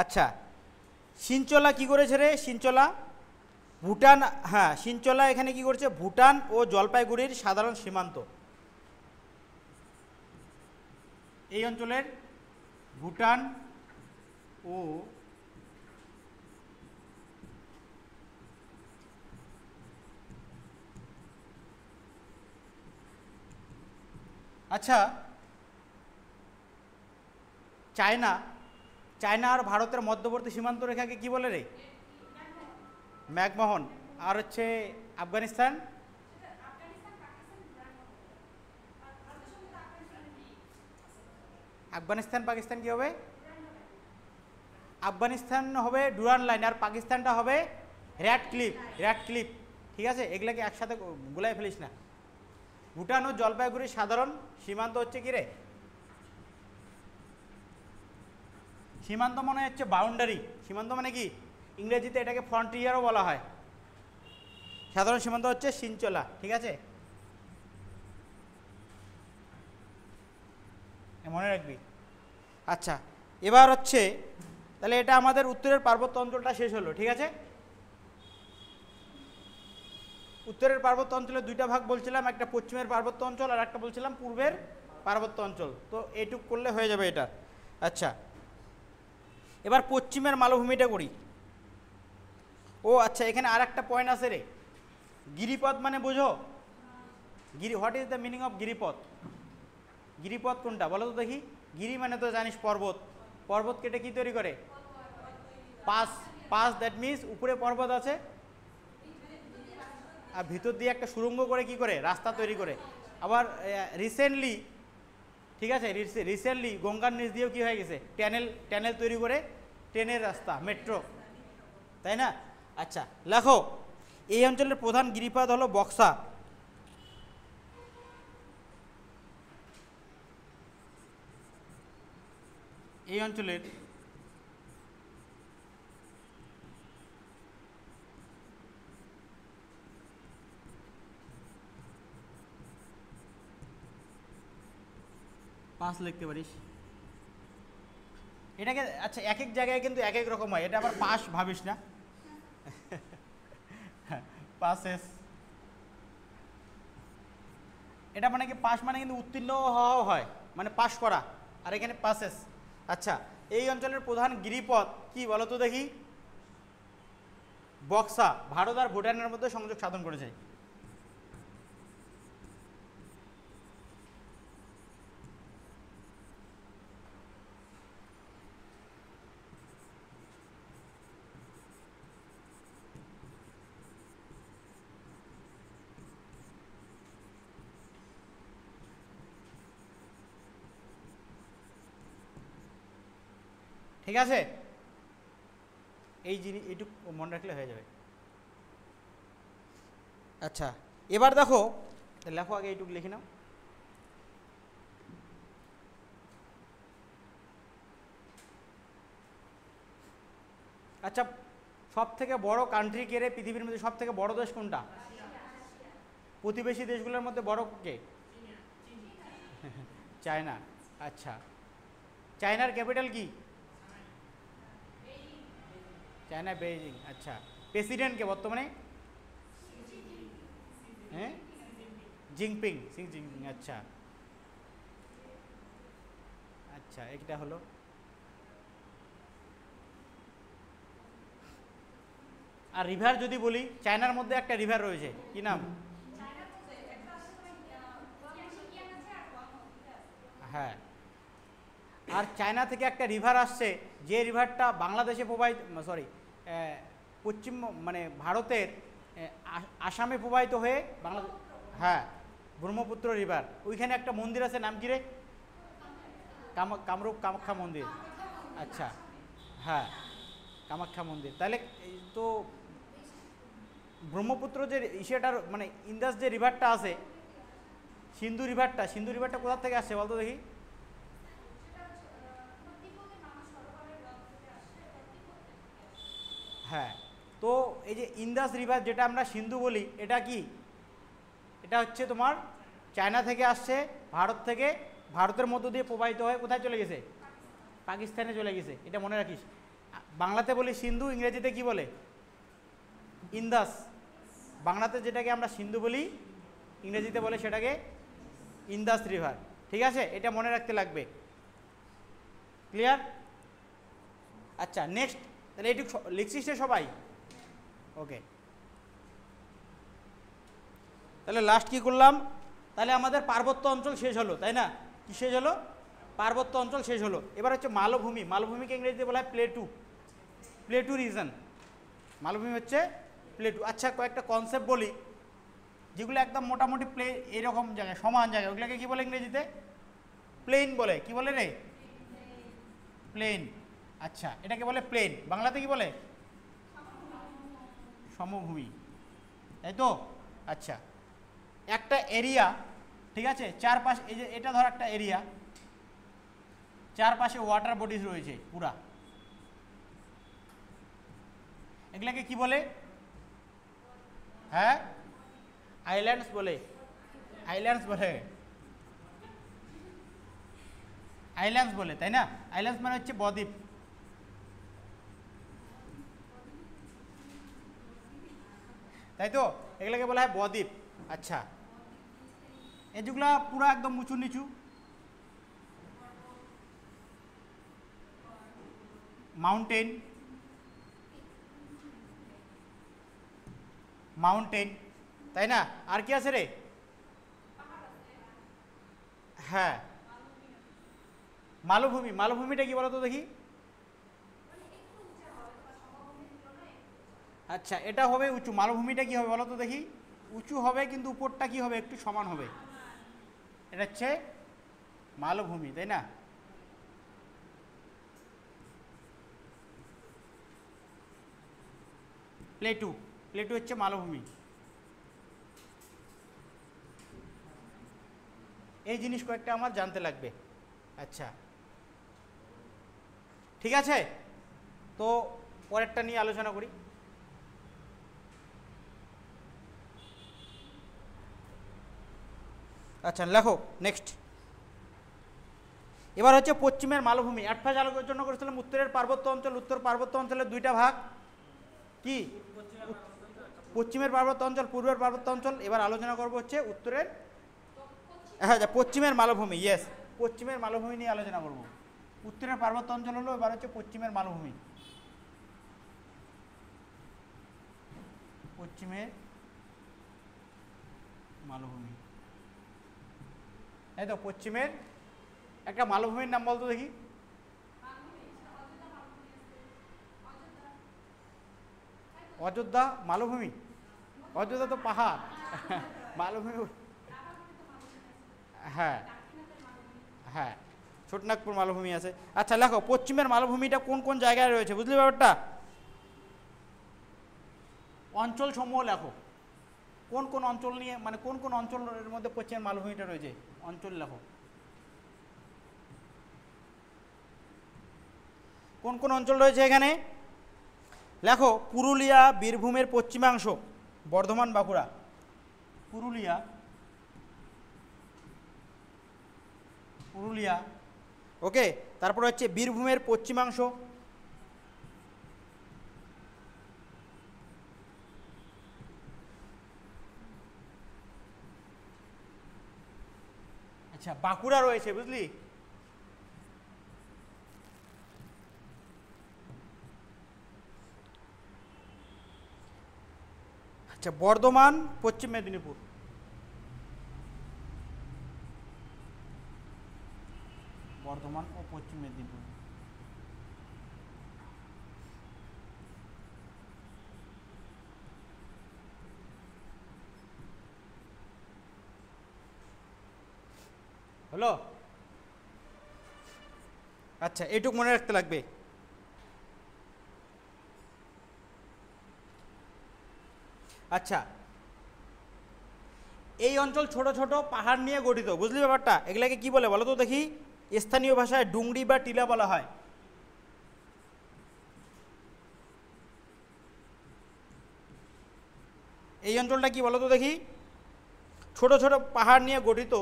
S1: আচ্ছা সিনচলা কি করেছে রে? সিনচলা ভুটান, হ্যাঁ সিনচলা এখানে কি করছে? ভুটান ও জলপাইগুড়ির সাধারণ সীমান্ত, এই অঞ্চলের ভুটান ও আচ্ছা চায়না, চায়না আর ভারতের মধ্যবর্তী সীমান্ত রেখাকে কি বলে রে? ম্যাকমোহন। আর হচ্ছে আফগানিস্তান, আফগানিস্তান পাকিস্তান কি হবে? আফগানিস্তান হবে ডুরান লাইন, আর পাকিস্তানটা হবে র্যাড ক্লিফ, র্যাড ক্লিফ। ঠিক আছে, এগুলাকে একসাথে গুলাই ফেলিস না। ভুটান ও জলপাইগুড়ির সাধারণ সীমান্ত হচ্ছে কি রে? সীমান্ত মানে হচ্ছে বাউন্ডারি, সীমান্ত মানে কি? ইংরেজিতে এটাকে ফ্রন্টিয়ারও বলা হয়। সাধারণ সীমান্ত হচ্ছে সিনচলা। ঠিক আছে, মনে রাখবি। আচ্ছা এবার হচ্ছে তাহলে এটা আমাদের উত্তরের পার্বত্য অঞ্চলটা শেষ হলো। ঠিক আছে, উত্তরের পার্বত্য অঞ্চলের দুইটা ভাগ বলছিলাম, একটা পশ্চিমের পার্বত্য অঞ্চল আর একটা বলছিলাম পূর্বের পার্বত্য অঞ্চল। তো এইটুক করলে হয়ে যাবে এটা। আচ্ছা এবার পশ্চিমের মালভূমিটা করি। ও আচ্ছা এখানে আর একটা পয়েন্ট আছে রে, গিরিপথ মানে বোঝো? What is the meaning of গিরিপথ? গিরিপথ কোনটা বলো তো দেখি? গিরি মানে তো জানিস পর্বত, পর্বত কেটে কি তৈরি করে? পাস, পাস দ্যাট মিনস উপরে পর্বত আছে আর ভিতর দিয়ে একটা সুড়ঙ্গ করে কি করে? রাস্তা তৈরি করে। আবার রিসেন্টলি, ঠিক আছে, রিসেন্টলি গঙ্গার নিচ দিয়েও কি হয়ে গেছে? ট্যানেল তৈরি করে ট্রেনের রাস্তা, মেট্রো, তাই না? আচ্ছা লেখো, এই অঞ্চলের প্রধান গিরিপথ হলো বক্সা। এই অঞ্চলের পাস লিখতে পারিস এটাকে। আচ্ছা এক এক জায়গায় কিন্তু এক এক রকম হয়, এটা আবার পাস ভাবিস না। পাসেস, এটা মানে কি? পাস মানে কিন্তু উত্তীর্ণ হওয়াও হয়, মানে পাস করা, আর এখানে পাসেস। আচ্ছা এই অঞ্চলের প্রধান গিরিপথ কি বলো তো দেখি? বক্সা, ভারত আর ভুটানের মধ্যে সংযোগ সাধন করেছে। ঠিক আছে, এই জিনিস এইটুকু মনে রাখলে হয়ে যাবে। আচ্ছা এবার দেখো, লেখো আগে এইটুকু লিখে নাও। আচ্ছা সব থেকে বড় কান্ট্রি কে রে পৃথিবীর মধ্যে? সব থেকে বড় দেশ কোনটা? প্রতিবেশী দেশগুলোর মধ্যে বড় কে? চায়না। আচ্ছা চায়নার ক্যাপিটাল কি? China Beijing. আচ্ছা প্রেসিডেন্ট কে বর্তমানে? হ্যাঁ জিনপিং, সিং জিনপিং। আচ্ছা আচ্ছা এটা হলো। আর রিভার যদি বলি, চায়নার মধ্যে একটা রিভার রয়েছে, কি নাম? হ্যাঁ, আর চায়না থেকে একটা রিভার আসছে, যে রিভারটা বাংলাদেশে প্রবাহিত, সরি পশ্চিম মানে ভারতের আসামে প্রবাহিত হয়ে বাংলাদেশ, হ্যাঁ ব্রহ্মপুত্র রিভার। ওইখানে একটা মন্দির আছে, নাম কি রে? কামরূপ কামাখ্যা মন্দির। আচ্ছা হ্যাঁ কামাখ্যা মন্দির। তাহলে তো ব্রহ্মপুত্র যে ইসেটার মানে ইন্দাস যে রিভারটা আছে, সিন্ধু রিভারটা কোথা থেকে আসছে বলতো দেখি? হ্যাঁ, তো এই যে ইন্দাস রিভার যেটা আমরা সিন্ধু বলি, এটা কি? এটা হচ্ছে তোমার চায়না থেকে আসছে, ভারত থেকে ভারতের মধ্য দিয়ে প্রবাহিত হয়ে কোথায় চলে গেছে? পাকিস্তানে চলে গেছে, এটা মনে রাখিস। বাংলাতে বলি সিন্ধু, ইংরেজিতে কি বলে? ইন্দাস। বাংলাতে যেটাকে আমরা সিন্ধু বলি, ইংরেজিতে বলে সেটাকে ইন্দাস রিভার। ঠিক আছে, এটা মনে রাখতে লাগবে। ক্লিয়ার? আচ্ছা নেক্সট, তাহলে এইটুকু লিখছিস সবাই? ওকে, তাহলে লাস্ট কি করলাম? তাহলে আমাদের পার্বত্য অঞ্চল শেষ হলো, তাই না? কি শেষ হলো? পার্বত্য অঞ্চল শেষ হলো। এবার হচ্ছে মালভূমি। মালভূমিকে ইংরেজিতে বলা হয় প্লেটু, প্লেটু রিজন। মালভূমি হচ্ছে প্লেটু। আচ্ছা কয়েকটা কনসেপ্ট বলি, যেগুলো একদম মোটামুটি এরকম জায়গায়, সমান জায়গায়, ওগুলোকে কি বলে ইংরেজিতে? প্লেন বলে। কি বলে রে? প্লেন। আচ্ছা, এটাকে বলে প্লেন। বাংলাতে কি বলে? সমভূমি, তাই তো? আচ্ছা, একটা এরিয়া, ঠিক আছে, চারপাশে, এই যে এটা ধর একটা এরিয়া, চারপাশে ওয়াটার বডিজ রয়েছে পুরা, এগুলাকে কি বলে? হ্যাঁ, আইল্যান্ডস বলে। আইল্যান্ডস বলে, আইল্যান্ডস বলে, তাই না? আইল্যান্ডস মানে হচ্ছে বদ্বীপ। তাই তো, এগুলোকে বলা হয় বদ্বীপ। আচ্ছা, এই যেগুলা পুরো একদম উঁচু নিচু, মাউন্টেন, মাউন্টেন, তাই না? আর কি আছে রে? হ্যাঁ, মালভূমি। মালভূমিটা কি বলতো দেখি? আচ্ছা, এটা হবে উঁচু। মালভূমিটা কি হবে বলতো দেখি? উঁচু হবে, কিন্তু উপরটা কি হবে? একটু সমান হবে। এটা হচ্ছে মালভূমি, তাই না? প্লেটু, প্লেটু হচ্ছে মালভূমি। এই জিনিস কয়েকটা আমার জানতে লাগবে। আচ্ছা ঠিক আছে, তো পরেরটা নিয়ে আলোচনা করি। আচ্ছা লেখো নেক্সট। এবার হচ্ছে পশ্চিমের মালভূমি। অ্যাডভান্স আলোচনা করেছিলাম উত্তরের পার্বত্য অঞ্চল। উত্তর পার্বত্য অঞ্চলের দুইটা ভাগ, কি? পশ্চিমের পার্বত্য অঞ্চল, পূর্বের পার্বত্য অঞ্চল। এবার আলোচনা করবো হচ্ছে উত্তরের, হ্যাঁ পশ্চিমের মালভূমি। ইয়েস, পশ্চিমের মালভূমি নিয়ে আলোচনা করব। উত্তরের পার্বত্য অঞ্চল হলো, এবার হচ্ছে পশ্চিমের মালভূমি। পশ্চিমের মালভূমি, এই তো পশ্চিমের একটা মালভূমির নাম বলতো দেখি? অযোধ্যা মালভূমি? অযোধ্যা তো পাহাড়। মালভূমি, হ্যাঁ হ্যাঁ, ছোটনাগপুর মালভূমি আছে। আচ্ছা লেখো, পশ্চিমের মালভূমিটা কোন কোন জায়গায় রয়েছে, বুঝলি ব্যাপারটা? অঞ্চল সমূহ লেখো, কোন কোন অঞ্চল নিয়ে, মানে কোন কোন অঞ্চলের মধ্যে পশ্চিমের মালভূমিটা রয়েছে, অঞ্চল লেখো। কোন কোন অঞ্চল রয়েছে এখানে লেখো? পুরুলিয়া, বীরভূমের পশ্চিমাংশ, বর্ধমান, বাঁকুড়া। পুরুলিয়া, পুরুলিয়া, ওকে। তারপর হচ্ছে বীরভূমের পশ্চিমাংশ, আচ্ছা বাঁকুড়া রয়েছে, বুঝলি? আচ্ছা, বর্ধমান, পশ্চিম মেদিনীপুর। বর্ধমান ও পশ্চিম মেদিনীপুর। হলো? আচ্ছা, এইটুকু মনে রাখতে লাগবে। আচ্ছা, এই অঞ্চল ছোট ছোট পাহাড় নিয়ে গঠিত, বুঝলি ব্যাপারটা? এগুলাকে কি বলে বলো তো দেখি? স্থানীয় ভাষায় ডুংরি বা টিলা বলা হয়। এই অঞ্চলটা কি বলো তো দেখি? ছোট ছোট পাহাড় নিয়ে গঠিত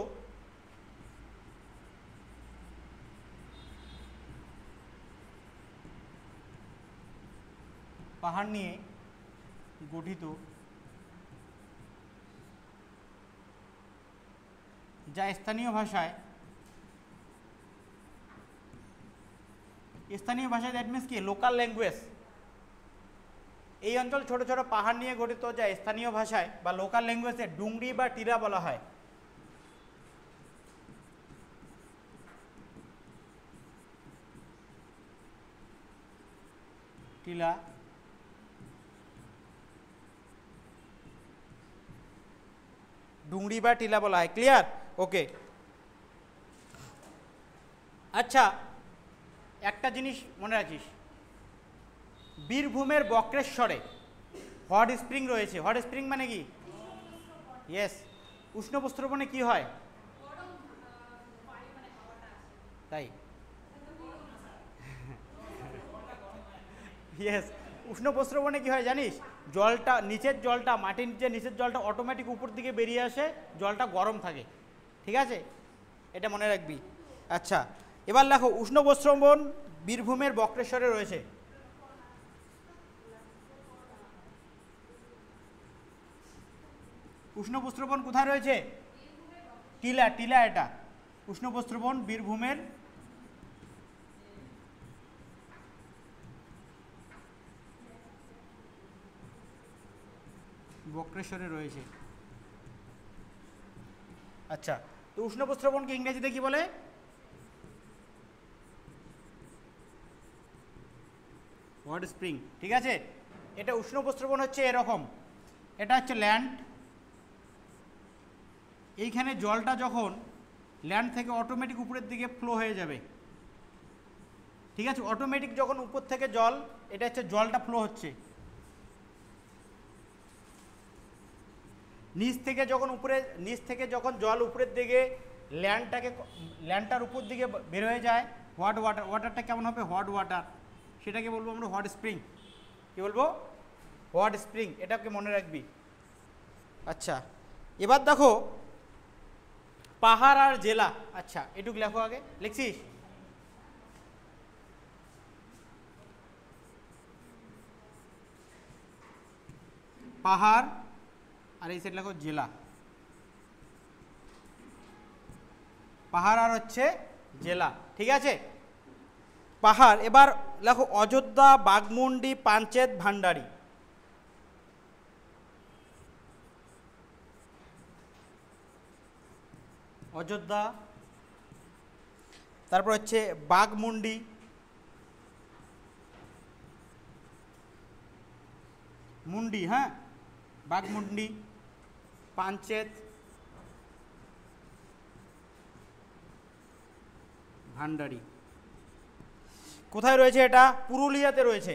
S1: পাহাড় নিয়ে গঠিত যা স্থানীয় ভাষায় দ্যাট মিনস কি লোকাল ল্যাঙ্গুয়েজ। এই অঞ্চল ছোট ছোট পাহাড় নিয়ে গঠিত যা স্থানীয় ভাষায় বা লোকাল ল্যাঙ্গুয়েজে ডুংরি বা টিলা বলা হয়। টিলা ডুংরি বা টিলা বলা হয়। ক্লিয়ার? ওকে। আচ্ছা, একটা জিনিস মনে রাখিস, বীরভূমের বক্রেশ্বরে হট স্প্রিং রয়েছে। হট স্প্রিং মানে কি? ইয়েস। উষ্ণ প্রস্রবণে কি হয়? তাই ইয়েস, উষ্ণ প্রস্রবণে কি হয় জানিস? জলটা নিচের জলটা মাটির নিচের জলটা অটোমেটিক উপর দিকে বেরিয়ে আসে, জলটা গরম থাকে। ঠিক আছে, এটা মনে রাখবি। আচ্ছা, এবার দেখো উষ্ণ প্রস্রবণ বীরভূমের বক্রেশ্বরে রয়েছে। উষ্ণ প্রস্রবণ কোথায় রয়েছে? টিলা, টিলা এটা উষ্ণ প্রস্রবণ বীরভূমের বক্রেশ্বরে রয়েছে। আচ্ছা, তো উষ্ণ প্রস্রবণকে ইংরেজিতে কি বলে? Hot spring. ঠিক আছে, এটা উষ্ণ প্রস্রবণ হচ্ছে এরকম, এটা হচ্ছে ল্যান্ড। এইখানে জলটা যখন ল্যান্ড থেকে অটোমেটিক উপরের দিকে ফ্লো হয়ে যাবে। ঠিক আছে, অটোমেটিক যখন উপর থেকে জল, এটা হচ্ছে জলটা ফ্লো হচ্ছে, নিচ থেকে যখন জল উপরের দিকে ল্যান্ডটার উপর দিকে বের হয়ে যায়, হট ওয়াটার, ওয়াটারটা কেমন হবে? Hot water. সেটাকে বলবো আমরা হট স্প্রিং। কি বলবো? Hot spring. এটাকে মনে রাখবি। আচ্ছা, এবার দেখো পাহাড় আর জেলা। আচ্ছা, এটুকু লেখো আগে, লিখছিস? পাহাড় আর এই সাইড লেখো জেলা। পাহাড় আর হচ্ছে জেলা। ঠিক আছে, পাহাড়। এবার লেখো অযোধ্যা, বাঘমুন্ডি, পাঞ্চেত, ভান্ডারী। অযোধ্যা, তারপর হচ্ছে বাঘমুন্ডি, মুন্ডি, হ্যাঁ বাঘমুন্ডি, পাঞ্চেত, ভান্ডারী। কোথায় রয়েছে এটা? পুরুলিয়াতে রয়েছে।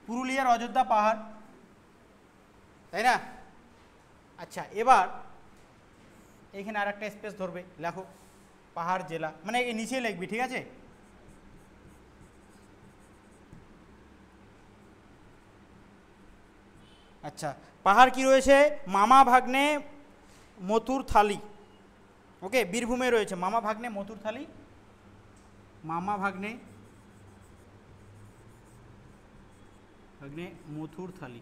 S1: পুরুলিয়ার অযোধ্যা পাহাড়, তাই না? আচ্ছা, এবার এইখানে আর একটা স্পেস ধরবে, লেখো পাহাড় জেলা, মানে এই নিচে লিখবি। ঠিক আছে, আচ্ছা, পাহাড় কি রয়েছে? মামা ভাগ্নে মথুর থালি। ওকে, বীরভূমে রয়েছে মামা ভাগ্নে মথুর থালি। মামা ভাগ্নে মথুর থালি,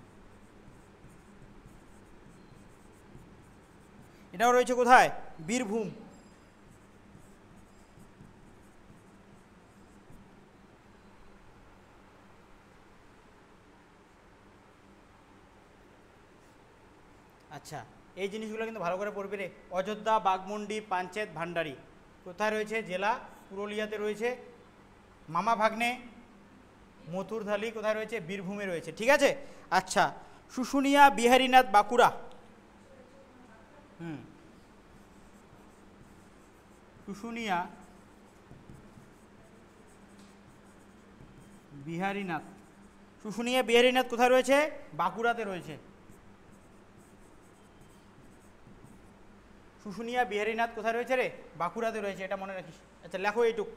S1: এটাও রয়েছে কোথায়? বীরভূম। আচ্ছা, এই জিনিসগুলো কিন্তু ভালো করে পড়বি রে। অযোধ্যা, বাঘমুন্ডি, পাঞ্চেত, ভান্ডারী কোথায় রয়েছে? জেলা পুরুলিয়াতে রয়েছে। মামা ভাগ্নে মথুরথালি কোথায় রয়েছে? বীরভূমে রয়েছে। ঠিক আছে, আচ্ছা, শুশুনিয়া, বিহারীনাথ, বাঁকুড়া। শুশুনিয়া, বিহারীনাথ। শুশুনিয়া বিহারীনাথ কোথায় রয়েছে? বাঁকুড়াতে রয়েছে। শুশুনিয়া বিহারীনাথ কোথায় রয়েছে রে? বাঁকুড়াতে রয়েছে, এটা মনে রাখিস। আচ্ছা, লেখো এইটুক।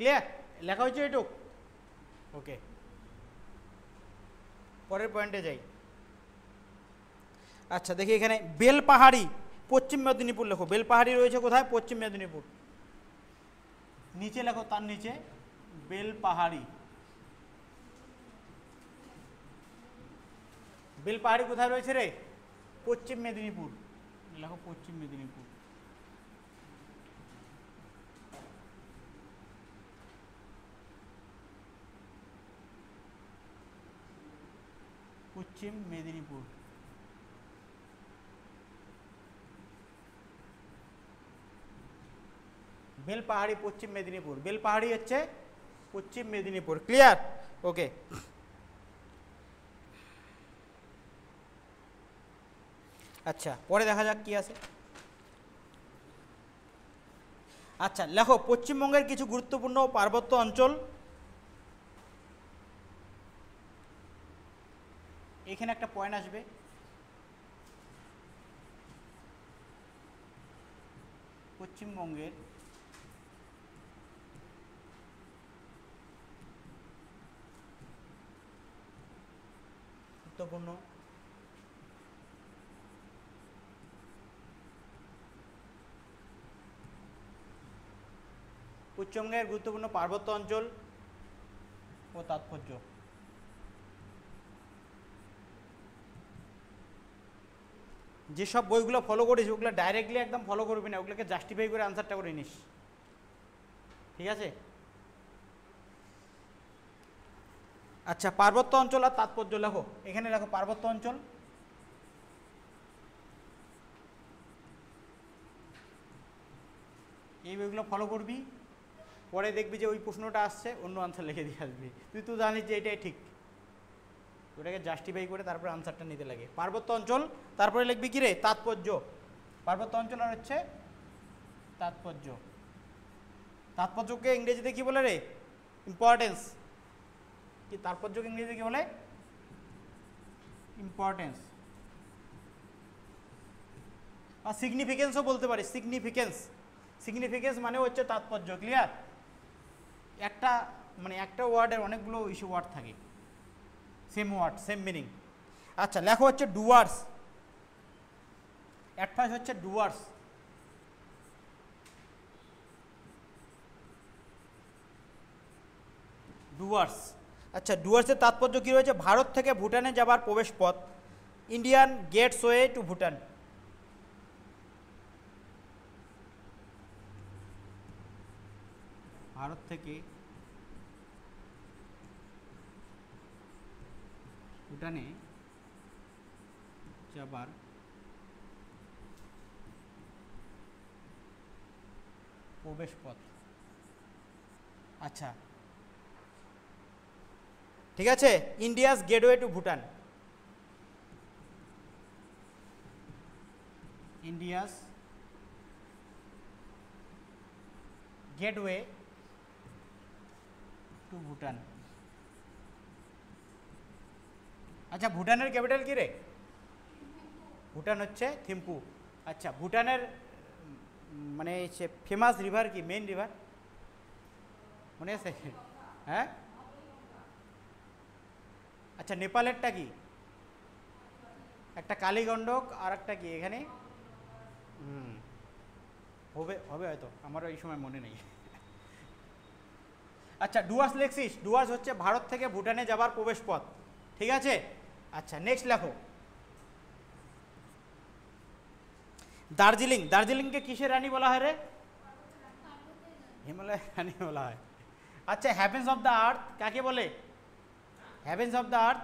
S1: ক্লিয়ার? লেখা হয়েছে এটুক? ওকে, পরের পয়েন্টে যাই। আচ্ছা দেখি এখানে বেলপাহাড়ি পশ্চিম মেদিনীপুর লেখো। বেলপাহাড়ি রয়েছে কোথায়? পশ্চিম মেদিনীপুর। নিচে লেখো, তার নিচে বেলপাহাড়ি। বেলপাহাড়ি কোথায় রয়েছে রে? পশ্চিম মেদিনীপুর। লেখো পশ্চিম মেদিনীপুর। পশ্চিম মেদিনীপুর। বেলপাহাড়ি পশ্চিম মেদিনীপুর। বেলপাহাড়ি হচ্ছে পশ্চিম মেদিনীপুর। ক্লিয়ার? ওকে। আচ্ছা পরে দেখা যাক কি আছে। আচ্ছা লেখো পশ্চিমবঙ্গের কিছু গুরুত্বপূর্ণ পার্বত্য অঞ্চল। এখানে একটা পয়েন্ট আসবে, পশ্চিমবঙ্গের গুরুত্বপূর্ণ পশ্চিমবঙ্গের গুরুত্বপূর্ণ পার্বত্য অঞ্চল ও তাৎপর্য। যেসব বইগুলো ফলো করিস ওগুলো ডাইরেক্টলি একদম ফলো করবি না, ওগুলোকে জাস্টিফাই করে আনসারটা করে নিস, ঠিক আছে? আচ্ছা পার্বত্য অঞ্চল আর তাৎপর্য লেখো। এখানে লেখো পার্বত্য অঞ্চল। এই বইগুলো ফলো করবি, পরে দেখবি যে ওই প্রশ্নটা আসছে অন্য আনসার লিখে দিয়ে আসবি, তুই তো জানিস যে এটাই ঠিক, ওটাকে জাস্টিফাই করে তারপরে আনসারটা নিতে লাগে। পার্বত্য অঞ্চল, তারপরে লিখবি কি রে? তাৎপর্য। পার্বত্য অঞ্চল আর হচ্ছে তাৎপর্য। তাৎপর্যকে ইংরেজিতে কি বলে রে? ইম্পর্টেন্স। কি তাৎপর্যকে ইংরেজিতে কি বলে? ইম্পর্টেন্স। আর সিগনিফিকেন্সও বলতে পারি। সিগনিফিকেন্স, সিগনিফিকেন্স মানে হচ্ছে তাৎপর্য। ক্লিয়ার? একটা মানে একটা ওয়ার্ডের অনেকগুলো ইস্যু ওয়ার্ড থাকে, সেম ওয়ার্ড সেম মিনিং। আচ্ছা লেখো হচ্ছে ডুয়ার্স। অ্যাট ফার্স্ট হচ্ছে ডুয়ার্স। ডুয়ার্স। আচ্ছা ডুয়ার্সের তাৎপর্য কী রয়েছে? ভারত থেকে ভুটানে যাবার প্রবেশ পথ, ইন্ডিয়ান গেটসওয়ে টু ভুটান। ভারত থেকে ভুটানে যাবার প্রবেশ পথ। আচ্ছা ঠিক আছে, India's gateway to Bhutan. India's gateway to Bhutan. আচ্ছা ভুটানের ক্যাপিটাল কী রে? ভুটান হচ্ছে থিম্পু। আচ্ছা ভুটানের মানে সে ফেমাস রিভার কি? মেইন রিভার মনে আছে? হ্যাঁ আচ্ছা নেপালেরটা কি? একটা কালীগণ্ডক আর একটা কি এখানে হবে হবে হয়তো, আমারও এই সময় মনে নেই। আচ্ছা ডুয়ার্স লেখছিস? ডুয়ার্স হচ্ছে ভারত থেকে ভুটানে যাবার প্রবেশ পথ, ঠিক আছে? আচ্ছা নেক্সট লেখো দার্জিলিং। দার্জিলিংকে কিসের রানী বলা হয় রে? হিমালয়ের রানী বলা হয়। আচ্ছা হ্যাভেন্স অফ দ্য আর্থ কাকে বলে? হ্যাভেন্স অফ দ্য আর্থ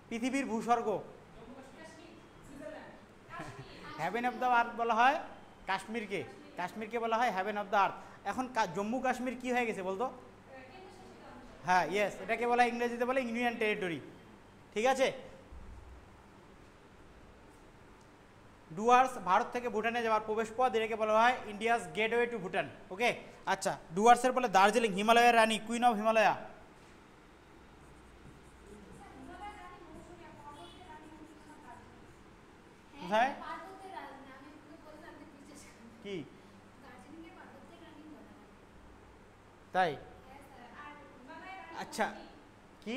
S1: পৃথিবীর ভূস্বর্গ। হ্যাভেন অফ দ্য আর্থ বলা হয় কাশ্মীরকে। কাশ্মীরকে বলা হয় হ্যাভেন অফ দ্য আর্থ। এখন জম্মু কাশ্মীর কি হয়ে গেছে বলতো? হ্যাঁ ইয়েস, এটাকে বলা হয় ইংরেজিতে বলে ইউনিয়ন টেরিটরি, ঠিক আছে? ডুয়ার্স ভারত থেকে ভুটানে যাওয়ার প্রবেশ পথ, এটাকে বলা হয় ইন্ডিয়াস গেটওয়ে টু ভুটান। ওকে আচ্ছা ডুয়ার্সের বলে দার্জিলিং, হিমালয়ের রানী, কুইন অফ হিমালয়া। কোথায়? কি কি তাই? আচ্ছা কি?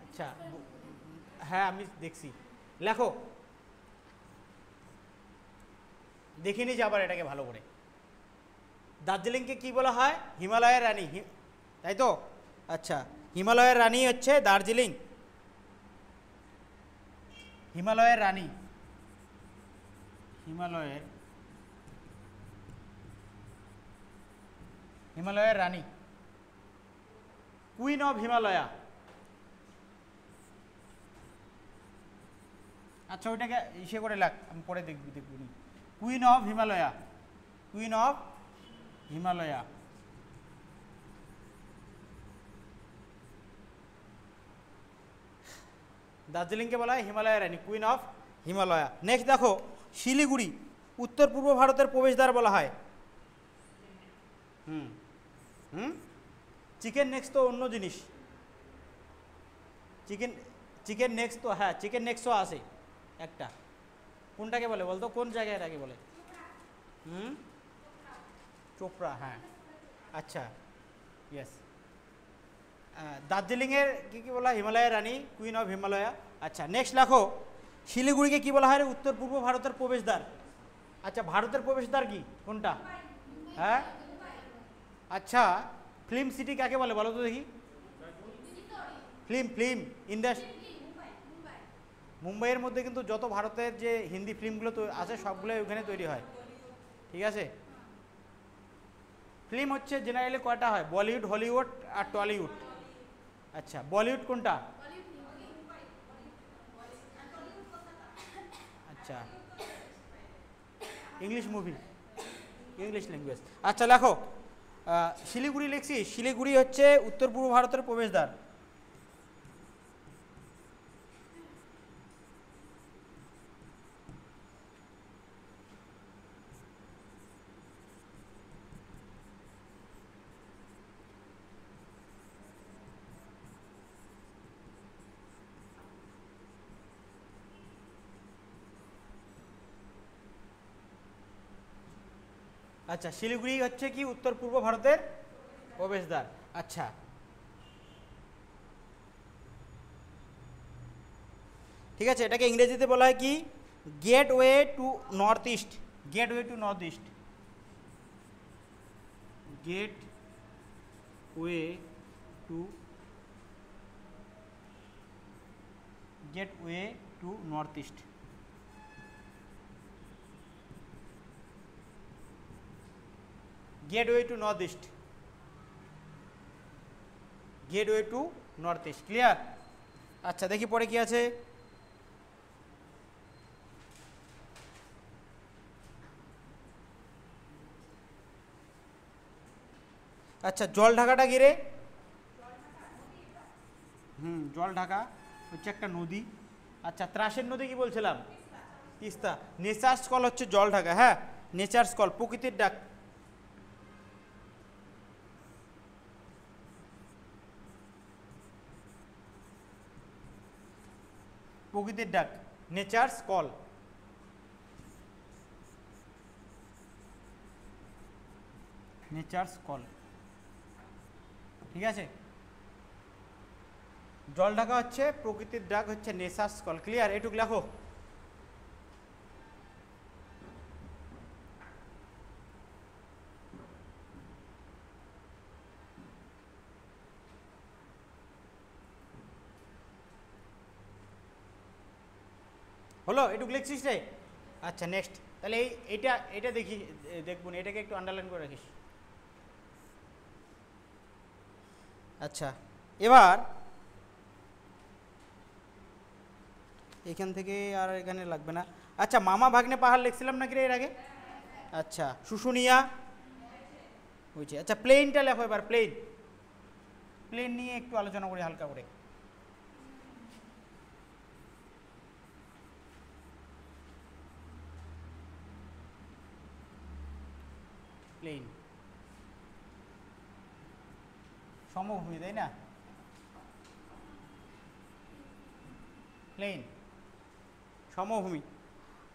S1: আচ্ছা হ্যাঁ আমি দেখছি, লেখো দেখিনি যে আবার এটাকে ভালো করে। দার্জিলিংকে কি বলা হয়? হিমালয়ের রানী, তাই তো? আচ্ছা, হিমালয়ের রানী হচ্ছে দার্জিলিং, হিমালয়ের রানী, হিমালয়ের হিমালয়ের রানী, কুইন অফ হিমালয়া। আচ্ছা ওইটাকে ইসে করে লাগ, আমি পরে দেখবি দেখবি। Queen of Himalaya, queen of Himalaya. দার্জিলিংকে বলা হয় হিমালয়ের রানী, কুইন অফ হিমালয়া। নেক্সট দেখো, শিলিগুড়ি উত্তর পূর্ব ভারতের প্রবেশদ্বার বলা হয়। হুম হুম চিকেন নেক্সট তো অন্য জিনিস, চিকেন চিকেন নেক্সট তো, হ্যাঁ চিকেন নেক্সটও আছে একটা, কোনটাকে বলে বলতো, কোন জায়গায় এটাকে বলে? চোপড়া, হ্যাঁ আচ্ছা ইয়েস। দার্জিলিংয়ের কী কী বলা হয়? হিমালয়ের রানী, কুইন অফ হিমালয়া। আচ্ছা নেক্সট লেখো, শিলিগুড়িকে কি বলা হয়? উত্তর পূর্ব ভারতের প্রবেশদ্বার। আচ্ছা ভারতের প্রবেশদ্বার কি কোনটা? হ্যাঁ আচ্ছা, ফিল্ম সিটি কাকে বলে বলো তো দেখি? ফিল্ম ফিল্ম ইন্ডাস্ট্রি, মুম্বাইয়ের মধ্যে কিন্তু যত ভারতের যে হিন্দি ফিল্মগুলো তো আছে সবগুলোই ওখানে তৈরি হয়, ঠিক আছে? ফিল্ম হচ্ছে জেনারেলি কয়টা হয়? বলিউড, হলিউড আর টলিউড। আচ্ছা বলিউড কোনটা? আচ্ছা ইংলিশ মুভি, ইংলিশ ল্যাঙ্গুয়েজ। আচ্ছা লেখো, শিলিগুড়ি লিখছি, শিলিগুড়ি হচ্ছে উত্তর পূর্ব ভারতের প্রবেশদ্বার। আচ্ছা শিলিগুড়ি হচ্ছে কি উত্তর পূর্ব ভারতের প্রবেশদ্বার। আচ্ছা ঠিক আছে, এটাকে ইংরেজিতে বলা হয় কি? Gateway to north east, gateway to north east, gateway to, gateway to north east. Gateway to north east, gateway to north east, clear? আচ্ছা দেখি পরে কি আছে। আচ্ছা জল ঢাকাটা ঘিরে, জল ঢাকা হচ্ছে একটা নদী। আচ্ছা ত্রাসের নদী কি বলছিলাম? তিস্তা। নেচার্স কল হচ্ছে জল ঢাকা, হ্যাঁ নেচার্স কল, প্রকৃতির ডাক। প্রকৃতির ডাক, নেচার্স কল, নেচার্স কল, ঠিক আছে? জল ঢাকা হচ্ছে প্রকৃতির ডাক, হচ্ছে নেচার্স কল, ক্লিয়ার? এটুক লেখো। হলো এটুক লিখছিস রে? আচ্ছা নেক্সট, তাহলে এইটা এটা দেখি, দেখবো, এটাকে একটু আন্ডারলাইন করে রাখিস। আচ্ছা এবার এখান থেকে আর এখানে লাগবে না। আচ্ছা মামা ভাগ্নে পাহাড় লিখছিলাম নাকি রে এর আগে? আচ্ছা শুশুনিয়া হয়েছে। আচ্ছা প্লেনটা লেখো এবার, প্লেন, প্লেন নিয়ে একটু আলোচনা করি হালকা করে। প্লেন সমভূমি, তাই না? প্লেন সমভূমি।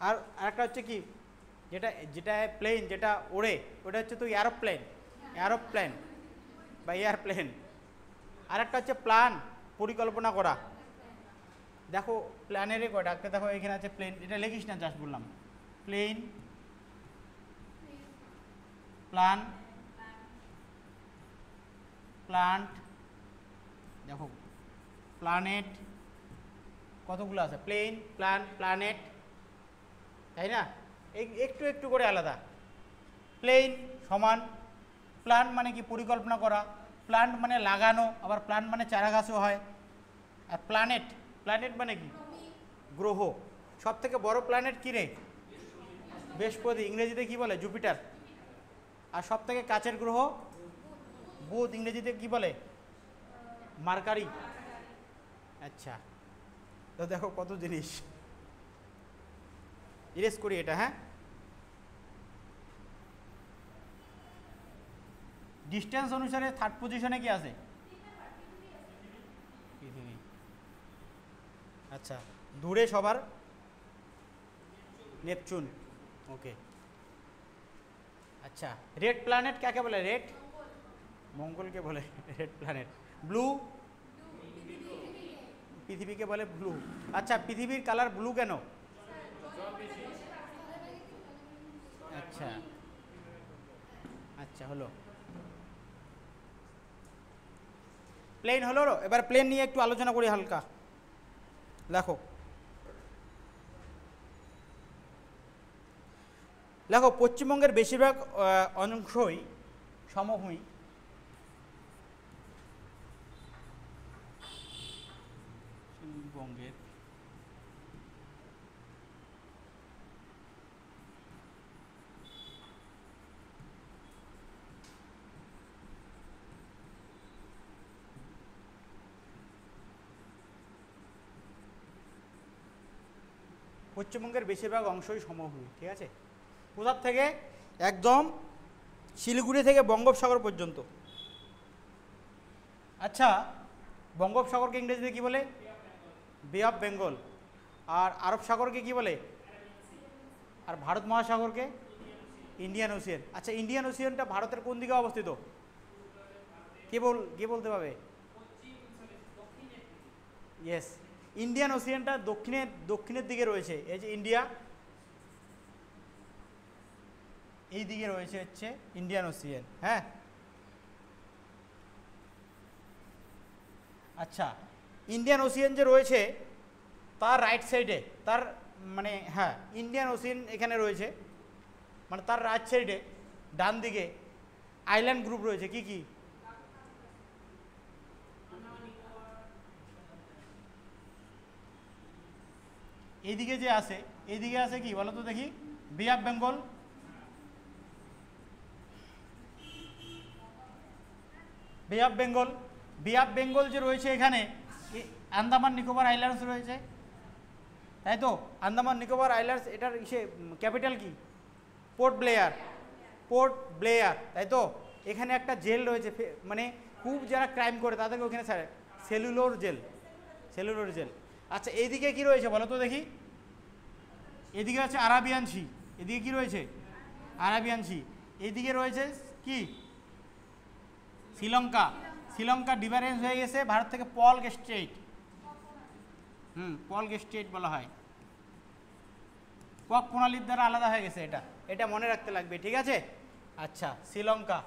S1: আর আরেকটা হচ্ছে কি, যেটা যেটা প্লেন, যেটা ওড়ে, ওটা হচ্ছে তো এরোপ্লেন, এরোপ্লেন বা এয়ারপ্লেন। আরেকটা হচ্ছে প্ল্যান, পরিকল্পনা করা। দেখো প্ল্যানেরই কয়টা, দেখো এখানে আছে প্লেন, এটা লিখিস না, জাস্ট বললাম প্লেন, প্ল্যান, প্লান্ট, দেখো প্ল্যানেট, কতগুলো আছে, প্লেন, প্ল্যান, প্ল্যানেট, তাই না? একটু একটু করে আলাদা। প্লেন সমান, প্ল্যান মানে কি পরিকল্পনা করা, প্ল্যান্ট মানে লাগানো, আবার প্ল্যান্ট মানে চারা গাছও হয়। আর প্ল্যানেট, প্ল্যানেট মানে কি গ্রহ। সব থেকে বড় প্ল্যানেট কী রে? বৃহস্পতি, ইংরেজিতে কি বলে? জুপিটার। আর সব থেকে কাছের গ্রহ বুধ, ইংরেজিতে কি বলে? মার্কারি। আচ্ছা, তো দেখো কত জিনিস, ইরেজ করি এটা। হ্যাঁ, ডিস্টেন্স অনুসারে থার্ড পজিশনে কি আছে? পৃথিবী। আচ্ছা, দূরে সবার নেপচুন। ওকে। আচ্ছা, রেড প্ল্যানেট কাকে বলে? রেড, মঙ্গলকে বলে রেড প্ল্যানেট। ব্লু, পৃথিবীকে বলে ব্লু। আচ্ছা, পৃথিবীর কালার ব্লু কেন? আচ্ছা আচ্ছা, হলো প্লেন হলো। এবার প্লেন নিয়ে একটু আলোচনা করি হালকা। দেখো দেখো পশ্চিমবঙ্গের বেশিরভাগ অংশই সমভূমি। পশ্চিমবঙ্গের পশ্চিমবঙ্গের বেশিরভাগ অংশই সমভূমি। ঠিক আছে, কোথার থেকে? একদম শিলিগুড়ি থেকে বঙ্গোপসাগর পর্যন্ত। আচ্ছা, বঙ্গোপসাগরকে ইংরেজিতে কি বলে? বে অফ বেঙ্গল। আর আরব সাগরকে কি বলে? আর ভারত মহাসাগরকে? Indian ocean. আচ্ছা, ইন্ডিয়ান ওশিয়ানটা ভারতের কোন দিকে অবস্থিত? কে বলতে পারবে? ইয়েস, ইন্ডিয়ান ওশিয়ানটা দক্ষিণের দিকে রয়েছে। এই যে ইন্ডিয়া, এই দিকে রয়েছে হচ্ছে ইন্ডিয়ান ওশিয়ান। হ্যাঁ, আচ্ছা, ইন্ডিয়ান ওশিয়ান যে রয়েছে তার রাইট সাইডে, তার মানে হ্যাঁ, ইন্ডিয়ান ওশিয়ান এখানে রয়েছে, মানে তার রাইট সাইডে ডান দিকে আইল্যান্ড গ্রুপ রয়েছে। কি কি? এইদিকে যে আছে, এইদিকে আছে কি বলো তো দেখি? বে অফ বেঙ্গল, বে অফ বেঙ্গল। বে অফ বেঙ্গল যে রয়েছে এখানে, আন্দামান নিকোবর আইল্যান্ডস রয়েছে, তাই তো? আন্দামান নিকোবর আইল্যান্ডস, এটার ক্যাপিটাল কি? পোর্ট ব্লেয়ার, পোর্ট ব্লেয়ার, তাই তো? এখানে একটা জেল রয়েছে, মানে খুব যারা ক্রাইম করে তাদেরকে ওখানে ছাড়ে, সেলুলোর জেল, সেলুলোর জেল। আচ্ছা, এইদিকে কি রয়েছে বলো তো দেখি? এদিকে আছে আরাবিয়ান সি। এদিকে কি রয়েছে? Arabian sea. এইদিকে রয়েছে কি? শ্রীলঙ্কা। শ্রীলঙ্কা ডিফারেন্স হয়ে গেছে ভারত থেকে পলগ স্ট্রেট। পলগ স্ট্রেট বলা হয়, কক প্রণালীর দ্বারা আলাদা হয়ে গেছে। এটা এটা মনে রাখতে লাগবে, ঠিক আছে? আচ্ছা, শ্রীলঙ্কা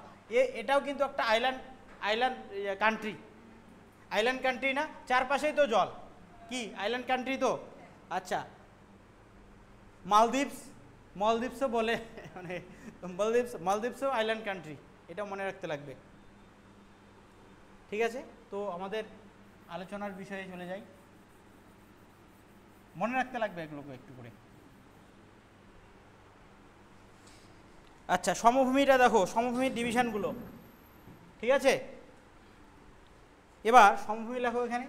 S1: এটাও কিন্তু একটা আইল্যান্ড কান্ট্রি। আইল্যান্ড কান্ট্রি না? চারপাশেই তো জল, কি আইল্যান্ড কান্ট্রি তো। আচ্ছা, মালদ্বীপসও বলে, মানে মালদ্বীপসও আইল্যান্ড কান্ট্রি, এটা মনে রাখতে লাগবে। ঠিক আছে, তো আমাদের আলোচনার বিষয়ে চলে যাই। মনে রাখতে লাগবে এগুলোকে একটু করে। আচ্ছা, সমভূমিটা দেখো, সমভূমির ডিভিশনগুলো, ঠিক আছে? এবার সমভূমি লেখো এখানে।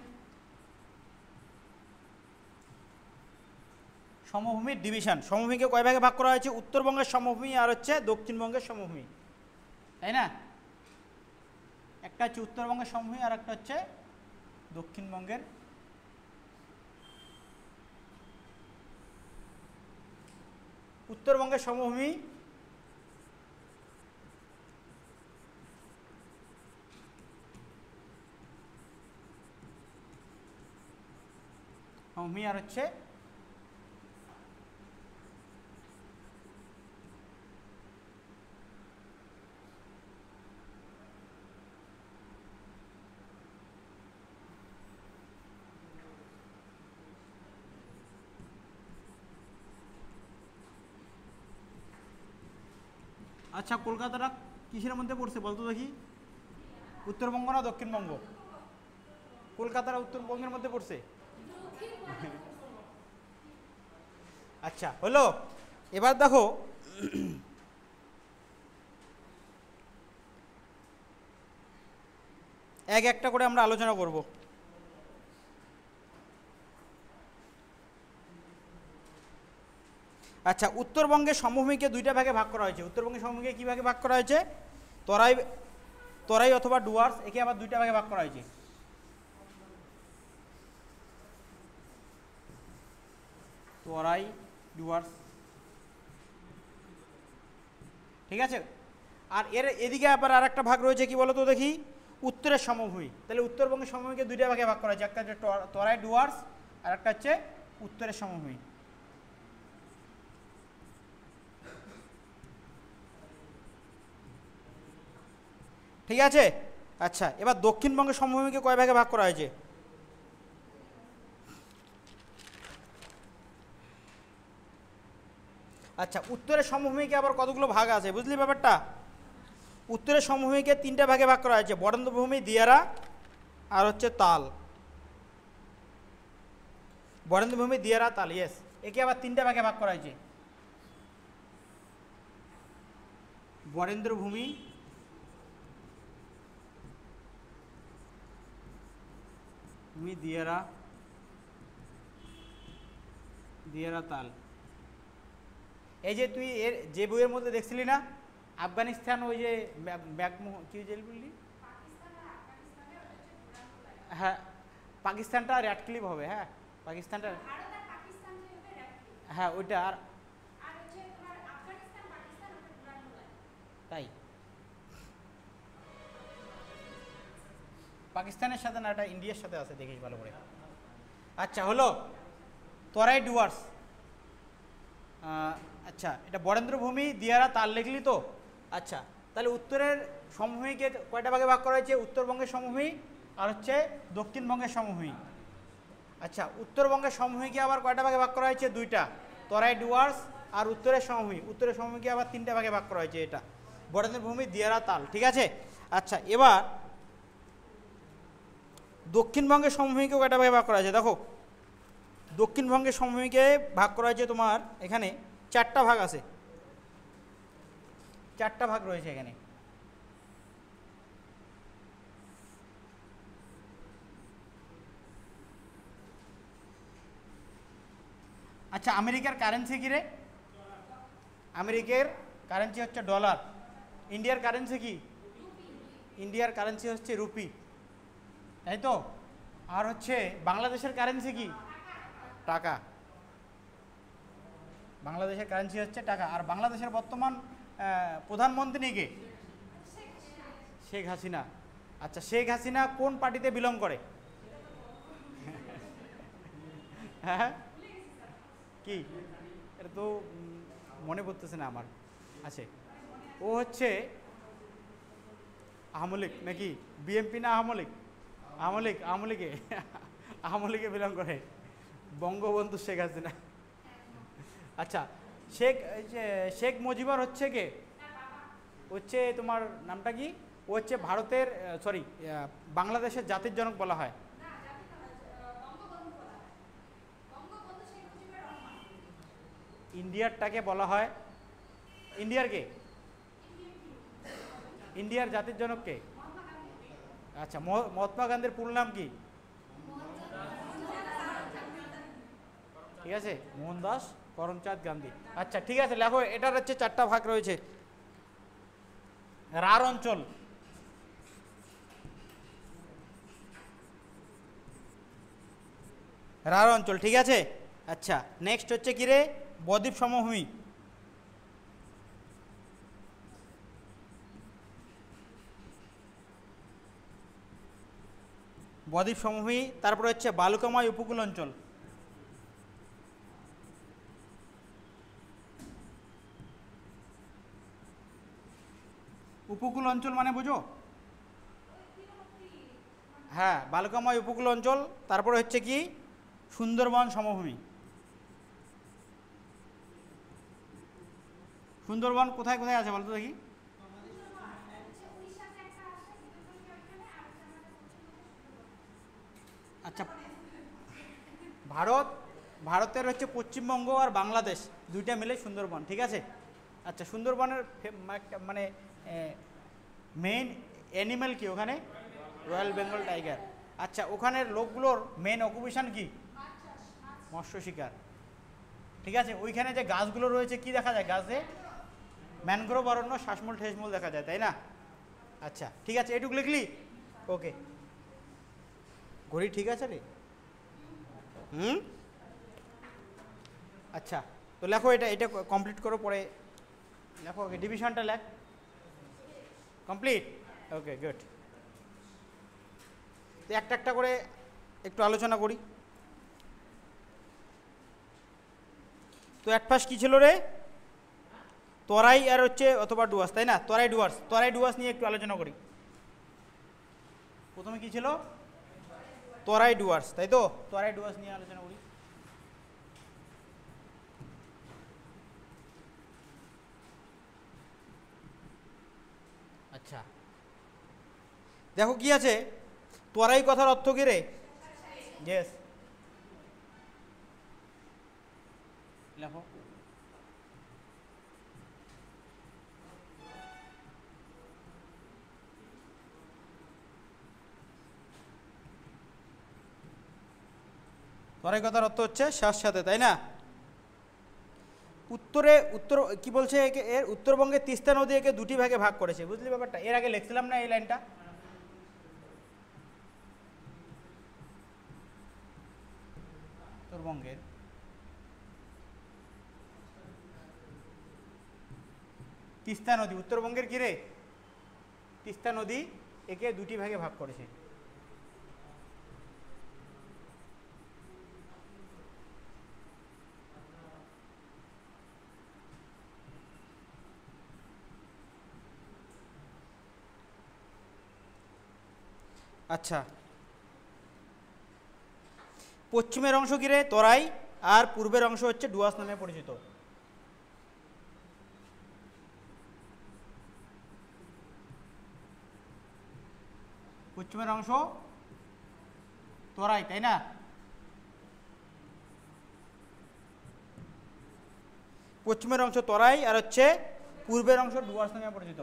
S1: সমভূমির ডিভিশন, সমভূমিকে কয় ভাগে ভাগ করা হয়েছে? উত্তরবঙ্গের সমভূমি আর হচ্ছে দক্ষিণবঙ্গের সমভূমি, তাই না? একটা হচ্ছে উত্তরবঙ্গের সমভূমি আর একটা হচ্ছে দক্ষিণবঙ্গের উত্তরবঙ্গের সমভূমি সমভূমি আর হচ্ছে আচ্ছা কলকাতাটা কিসের মধ্যে পড়ছে বলতো দেখি? উত্তরবঙ্গ না দক্ষিণবঙ্গ? কলকাতাটা উত্তরবঙ্গের মধ্যে পড়ছে। আচ্ছা হলো, এবার দেখো এক একটা করে আমরা আলোচনা করব। আচ্ছা উত্তরবঙ্গের সমভূমিকে দুইটা ভাগে ভাগ করা হয়েছে। উত্তরবঙ্গের সমভূমিকে কী ভাগে ভাগ করা হয়েছে? তরাই তরাই অথবা ডুয়ার্স, একে আবার দুইটা ভাগে ভাগ করা হয়েছে। তরাই ডুয়ার্স, ঠিক আছে। আর এর এদিকে আবার আর একটা ভাগ রয়েছে, কি বলতো দেখি? উত্তরের সমভূমি। তাহলে উত্তরবঙ্গের সমভূমিকে দুইটা ভাগে ভাগ করা হয়েছে, একটা হচ্ছে তরাই ডুয়ার্স আর একটা হচ্ছে উত্তরের সমভূমি। ঠিক আছে। আচ্ছা এবার দক্ষিণবঙ্গের সমভূমিকে কয় ভাগে ভাগ করা হয়েছে? আচ্ছা উত্তরের সমভূমিকে আবার কতগুলো ভাগ আছে বুঝলি ব্যাপারটা? উত্তরের সমভূমিকে তিনটা ভাগে ভাগ করা হয়েছে, বরেন্দ্রভূমি, দিয়ারা আর হচ্ছে তাল। বরেন্দ্রভূমি, দিয়ারা, তাল, ইয়েস। একে আবার তিনটা ভাগে ভাগ করা হয়েছে, বরেন্দ্রভূমি, দিয়ারা, দিয়ারা তাল। এই যে তুই এর যে বইয়ের মধ্যে দেখছিলি না আফগানিস্তান, ওই যে কি জেল বললি? হ্যাঁ পাকিস্তানটা রেড ক্লিপ হবে। হ্যাঁ পাকিস্তানটা, হ্যাঁ ওইটা। আর তাই পাকিস্তানের সাথে না, এটা ইন্ডিয়ার সাথে আছে, দেখিস ভালো করে। আচ্ছা হলো তরাই ডুয়ার্স। আচ্ছা এটা বরেন্দ্রভূমি, দিয়ারা, তাল লিখলি তো? আচ্ছা তাহলে উত্তরের সমভূমিকে কয়টা ভাগে ভাগ করা হয়েছে? উত্তরবঙ্গের সমভূমি আর হচ্ছে দক্ষিণবঙ্গের সমভূমি। আচ্ছা উত্তরবঙ্গের সমভূমিকে আবার কয়টা ভাগে ভাগ করা হয়েছে? দুইটা, তরাই ডুয়ার্স আর উত্তরের সমভূমি। উত্তরের সমভূমিকে আবার তিনটা ভাগে ভাগ করা হয়েছে, এটা বরেন্দ্রভূমি, দিয়ারা, তাল। ঠিক আছে। আচ্ছা এবার দক্ষিণবঙ্গের সমভূমিকে কয়টা ভাগে ভাগ করা হয়েছে? দেখো দক্ষিণবঙ্গের সমভূমিকে ভাগ করা হয়েছে তোমার এখানে চারটা ভাগ আছে, চারটা ভাগ রয়েছে এখানে। আচ্ছা আমেরিকার কারেন্সি কী রে? আমেরিকার কারেন্সি হচ্ছে ডলার। ইন্ডিয়ার কারেন্সি কি? ইন্ডিয়ার কারেন্সি হচ্ছে রুপি, তাই তো? আর হচ্ছে বাংলাদেশের কারেন্সি কি? টাকা। বাংলাদেশের কারেন্সি হচ্ছে টাকা। আর বাংলাদেশের বর্তমান প্রধানমন্ত্রী কে? শেখ হাসিনা। আচ্ছা শেখ হাসিনা কোন পার্টিতে বিলং করে? হ্যাঁ কি, এটা তো মনে পড়তেছে না আমার। আছে ও হচ্ছে আওয়ামী লীগ নাকি বিএনপি না আওয়ামী লীগ? আওয়ামী লীগ, আওয়ামী লীগে, আওয়ামী লীগে বিলং করে বঙ্গবন্ধু শেখ হাসিনা। আচ্ছা শেখ মুজিবুর হচ্ছে কে? হচ্ছে তোমার নামটা কি? ও হচ্ছে ভারতের সরি বাংলাদেশের জাতির জনক বলা হয়। ইন্ডিয়ারটাকে বলা হয় ইন্ডিয়ার কে? ইন্ডিয়ার জাতির জনক কে? আচ্ছা মহাত্মা গান্ধীর পুরো নাম কি? ঠিক আছে মোহনদাস করমচাঁদ গান্ধী। আচ্ছা ঠিক আছে লেখো, এটার হচ্ছে চারটা ভাগ রয়েছে। রাঢ় অঞ্চল, রাঢ় অঞ্চল, ঠিক আছে। আচ্ছা নেক্সট হচ্ছে কি রে? বদ্বীপ সমভূমি। বদ্বীপ সমভূমি, তারপরে হচ্ছে বালুকাময় উপকূল অঞ্চল। উপকূল অঞ্চল মানে বুঝো? হ্যাঁ, বালুকাময় উপকূল অঞ্চল। তারপরে হচ্ছে কি সুন্দরবন সমভূমি। সুন্দরবন কোথায় কোথায় আছে বলতো দেখি? আচ্ছা, ভারতের হচ্ছে পশ্চিমবঙ্গ আর বাংলাদেশ দুইটা মিলে সুন্দরবন, ঠিক আছে। আচ্ছা, সুন্দরবনের মানে মেইন অ্যানিম্যাল কি ওখানে? Royal Bengal tiger. আচ্ছা, ওখানের লোকগুলোর মেইন অকুপেশন কি? মৎস্য শিকার, ঠিক আছে। ওইখানে যে গাছগুলো রয়েছে কি দেখা যায়? গাছে ম্যানগ্রোভ অরণ্য, শ্বাসমূল ঠেসমূল দেখা যায়, তাই না? আচ্ছা, ঠিক আছে, এটুকু লিখলি? ওকে, ঘড়ি ঠিক আছে রে? আচ্ছা, তো লেখো, এটা এটা কমপ্লিট করো, পরে লেখো। ওকে, ডিভিশনটা লেখ। কমপ্লিট? ওকে, গুড। তো একটা একটা করে একটু আলোচনা করি। তো এক পাশ কী ছিল রে? তরাই আর হচ্ছে অথবা ডুয়ার্স, তাই না? তরাই ডুয়ার্স, তরাই ডুয়ার্স নিয়ে একটু আলোচনা করি। প্রথমে কি ছিল? তরাই ডুয়ার্স, তাই তো? তরাই ডুয়ার্স নিয়ে আলোচনা করি। আচ্ছা, দেখো কি আছে, তরাই কথার অর্থ কি রে? ইয়েস, লেখো। তরাই কথার অর্থ হচ্ছে সাথে, তাই না? উত্তর কি বলছে, এর উত্তরবঙ্গের তিস্তা নদী একে দুটি ভাগে ভাগ করেছে, বুঝলি ব্যাপারটা? এর আগে লিখছিলাম না এই লাইনটা? উত্তরবঙ্গের তিস্তা নদী, উত্তরবঙ্গের কি রে? তিস্তা নদী একে দুটি ভাগে ভাগ করেছে। আচ্ছা, পশ্চিমের অংশ কি রে? তরাই। আর পূর্বের অংশ হচ্ছে ডুয়ার্স নামে পরিচিত। পশ্চিমের অংশ তরাই, তাই না? পশ্চিমের অংশ তরাই আর হচ্ছে পূর্বের অংশ ডুয়ার্স নামে পরিচিত।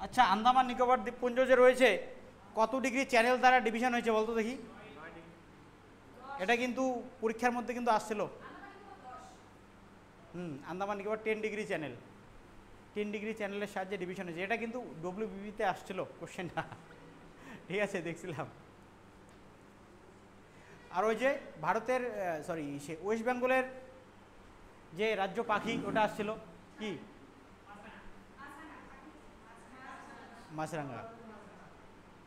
S1: আচ্ছা, আন্দামান নিকোবর দ্বীপপুঞ্জ যে রয়েছে, কত ডিগ্রি চ্যানেল দ্বারা ডিভিশন হয়েছে বলতো দেখি? এটা কিন্তু পরীক্ষার মধ্যে কিন্তু আসছিল। Andaman Nicobar 10 degree channel, 10 degree চ্যানেলের সাহায্যে ডিভিশন হয়েছে। এটা কিন্তু ডব্লিউবিবিতে আসছিল কোশ্চেনটা, ঠিক আছে, দেখছিলাম। আর ওই যে ভারতের সে ওয়েস্ট বেঙ্গলের যে রাজ্য পাখি, ওটা আসছিল কি? মাছরাঙা।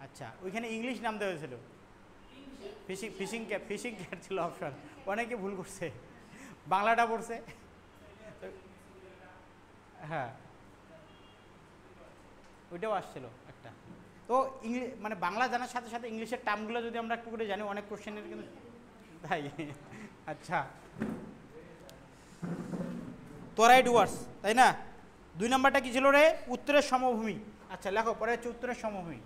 S1: আচ্ছা, ওইখানে ইংলিশ নাম দেওয়া হয়েছিল, ফিশিং ক্যাট ছিল অপশন। অনেকে ভুল করছে, বাংলাটা পড়ছে। হ্যাঁ, ওইটাও আসছিল একটা। তো ইংলিশ মানে বাংলা জানার সাথে সাথে ইংলিশের টার্মগুলো যদি আমরা একটু করে জানি, অনেক কোশ্চেনের কিন্তু তাই। আচ্ছা, তরাই ডুয়ার্স, তাই না? 2 নম্বরটা কি ছিল রে? উত্তরের সমভূমি। আচ্ছা, লেখো, পরে হচ্ছে উত্তরের সমভূমি।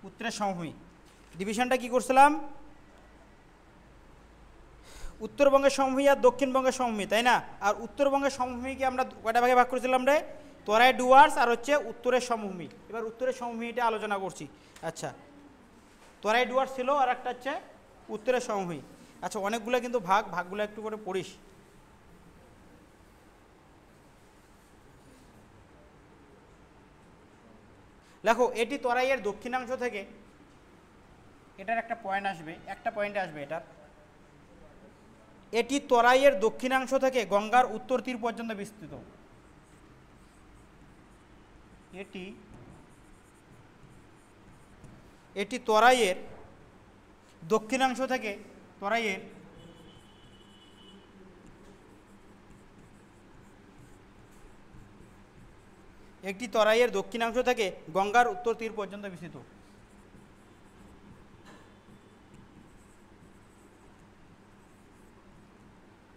S1: উত্তরের সমভূমি ডিভিশনটা কি করছিলাম? উত্তরবঙ্গের সমভূমি আর দক্ষিণবঙ্গের সমভূমি, তাই না? আর উত্তরবঙ্গের সমভূমিকে আমরা কয়টা ভাগে ভাগ করেছিলাম রে? তরাই ডুয়ার্স আর হচ্ছে উত্তরের সমভূমি। এবার উত্তরের সমভূমিটা আলোচনা করছি। আচ্ছা, তরাই ডুয়ার্স ছিল আর একটা হচ্ছে উত্তরের সমভূমি। আচ্ছা, অনেকগুলো কিন্তু ভাগগুলো একটু করে পড়িস। দেখো এটি তরাইয়ের দক্ষিণাংশ থেকে, এটার একটা পয়েন্ট আসবে, একটা পয়েন্টে আসবে এটার, এটি তরাইয়ের দক্ষিণাংশ থেকে গঙ্গার উত্তর তীর পর্যন্ত বিস্তৃত। এটি তরাইয়ের দক্ষিণাংশ থেকে, একটি তরাইয়ের দক্ষিণাংশ থেকে গঙ্গার উত্তর তীর পর্যন্ত বিস্তৃত।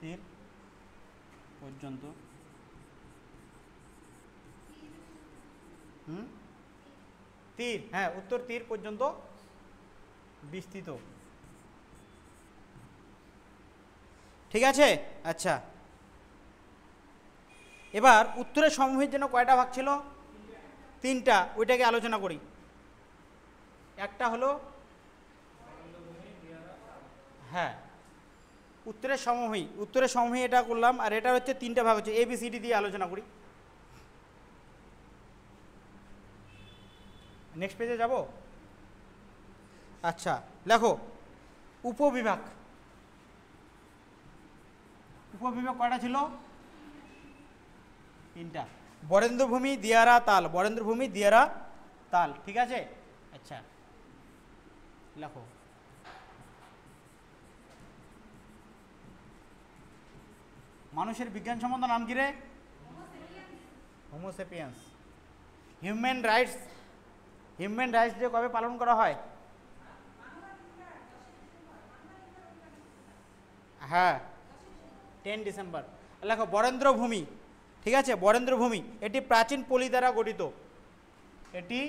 S1: তীর পর্যন্ত, তীর, হ্যাঁ, উত্তর তীর পর্যন্ত বিস্তৃত। ঠিক আছে। আচ্ছা, এবার উত্তরের সমভূমির জন্য কয়টা ভাগ ছিল? 3টা, ওইটাকে আলোচনা করি। একটা হলো, হ্যাঁ, উত্তরের সমভূমি এটা করলাম, আর এটা হচ্ছে 3টা ভাগ হচ্ছে, ABCD দিয়ে আলোচনা করি। নেক্সট পেজে যাব। আচ্ছা, লেখো উপবিভাগ কয়টা ছিল? 3টা। বরেন্দ্রভূমি, দিয়ারা, তাল, ঠিক আছে। আচ্ছা, লেখো মানুষের বিজ্ঞানসম্মত নাম কি রে? Homo sapiens. Human rights day কবে পালন করা হয়? হ্যাঁ, 10 ডিসেম্বর। লেখো বরেন্দ্রভূমি, ঠিক আছে, বরেন্দ্রভূমি এটি প্রাচীন পলি দ্বারা গঠিত। এটি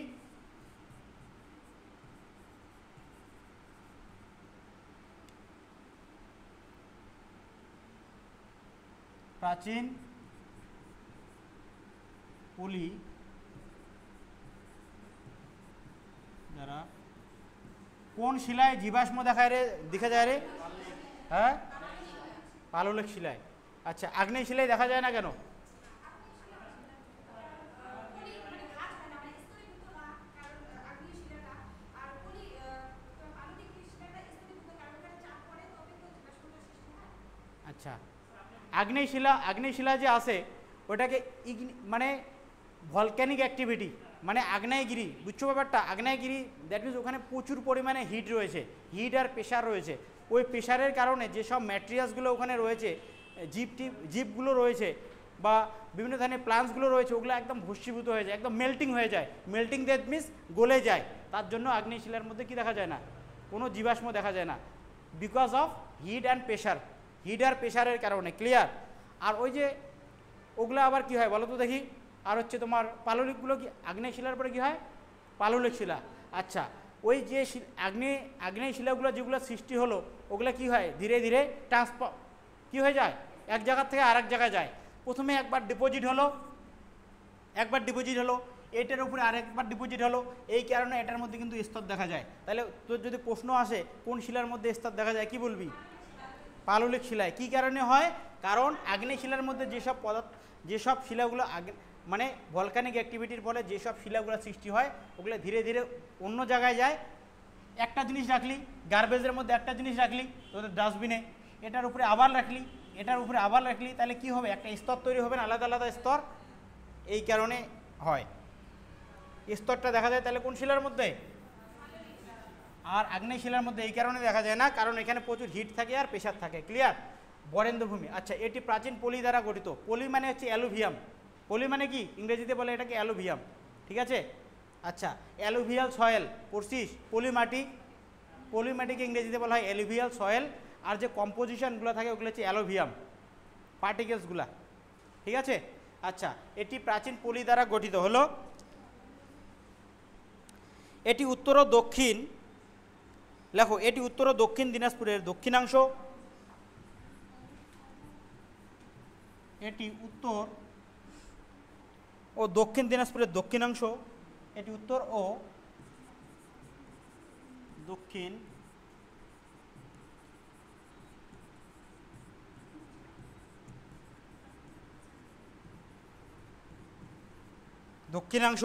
S1: প্রাচীন পলি দ্বারা, কোন শিলায় জীবাশ্ম দেখা যায় রে? হ্যাঁ, পাললিক শিলায়। আচ্ছা, আগ্নেয় শিলায় দেখা যায় না কেন? আচ্ছা, আগ্নেয় শিলা যে আছে ওটাকে মানে ভলক্যানিক অ্যাক্টিভিটি, মানে আগ্নেয়গিরি, বুঝছো ব্যাপারটা? আগ্নেয়গিরি, দ্যাট মিনস ওখানে প্রচুর পরিমাণে হিট রয়েছে, হিট আর প্রেশার রয়েছে। ওই প্রেশারের কারণে যেসব ম্যাটেরিয়ালসগুলো ওখানে রয়েছে, জীবগুলো রয়েছে বা বিভিন্ন ধরনের প্লান্টসগুলো রয়েছে, ওগুলো একদম ভস্মীভূত হয়ে যায়, একদম মেল্টিং হয়ে যায়। মেল্টিং দ্যাট মিনস গলে যায়। তার জন্য আগ্নেয় শিলার মধ্যে কি দেখা যায় না? কোনো জীবাশ্ম দেখা যায় না, because of heat and pressure, heat আর প্রেশারের কারণে। ক্লিয়ার? আর ওই যে ওগুলো আবার কি হয় বলো তো দেখি? আর হচ্ছে তোমার পাললিকগুলো কি আগ্নেয় শিলার পরে কি হয়? পাললিক শিলা। আচ্ছা, ওই যে আগ্নেয় শিলাগুলো যেগুলো সৃষ্টি হলো, ওগুলো কি হয়? ধীরে ধীরে ট্রান্সফার কি হয়ে যায়? এক জায়গার থেকে আরেক জায়গায় যায়। প্রথমে একবার ডিপোজিট হলো, এটার উপরে আরেকবার ডিপোজিট হলো, এই কারণে এটার মধ্যে কিন্তু স্তর দেখা যায়। তাহলে তোর যদি প্রশ্ন আসে কোন শিলার মধ্যে স্তর দেখা যায়, কি বলবি? পাললিক শিলায়। কি কারণে হয়? কারণ আগ্নেয় শিলার মধ্যে যেসব শিলাগুলো মানে ভলকানিক অ্যাক্টিভিটির ফলে যেসব শিলাগুলো সৃষ্টি হয়, ওগুলো ধীরে ধীরে অন্য জায়গায় যায়। একটা জিনিস রাখলি গার্বেজের মধ্যে, একটা জিনিস রাখলি তোদের ডাস্টবিনে, এটার উপরে আবার রাখলি, তাহলে কি হবে? একটা স্তর তৈরি হবে না, আলাদা আলাদা স্তর। এই কারণে হয়। স্তরটা দেখা যায় তাহলে কোন শিলার মধ্যে? আর আগ্নেয় শিলার মধ্যে এই কারণে দেখা যায় না, কারণ এখানে প্রচুর হিট থাকে আর প্রেশার থাকে। ক্লিয়ার? বরেন্দ্রভূমি। আচ্ছা, এটি প্রাচীন পলি দ্বারা গঠিত। পলি মানে হচ্ছে অ্যালুভিয়াম। পলি মানে কি? ইংরেজিতে বলে এটাকে অ্যালুভিয়াম, ঠিক আছে। আচ্ছা, অ্যালুভিয়াল সয়েল পড়ছিস? পলিমাটিকে ইংরেজিতে বলা হয় অ্যালুভিয়াল সয়েল। আর যে কম্পোজিশনগুলো থাকে ওগুলো হচ্ছে অ্যালুভিয়াম পার্টিকেলসগুলা, ঠিক আছে। আচ্ছা, এটি প্রাচীন পলি দ্বারা গঠিত হলো। এটি উত্তর ও দক্ষিণ, লেখো এটি উত্তর ও দক্ষিণ দিনাজপুরের দক্ষিণাংশ। এটি উত্তর ও দক্ষিণ দিনাজপুরের দক্ষিণাংশ। এটি উত্তর ও দক্ষিণ দক্ষিণাংশ।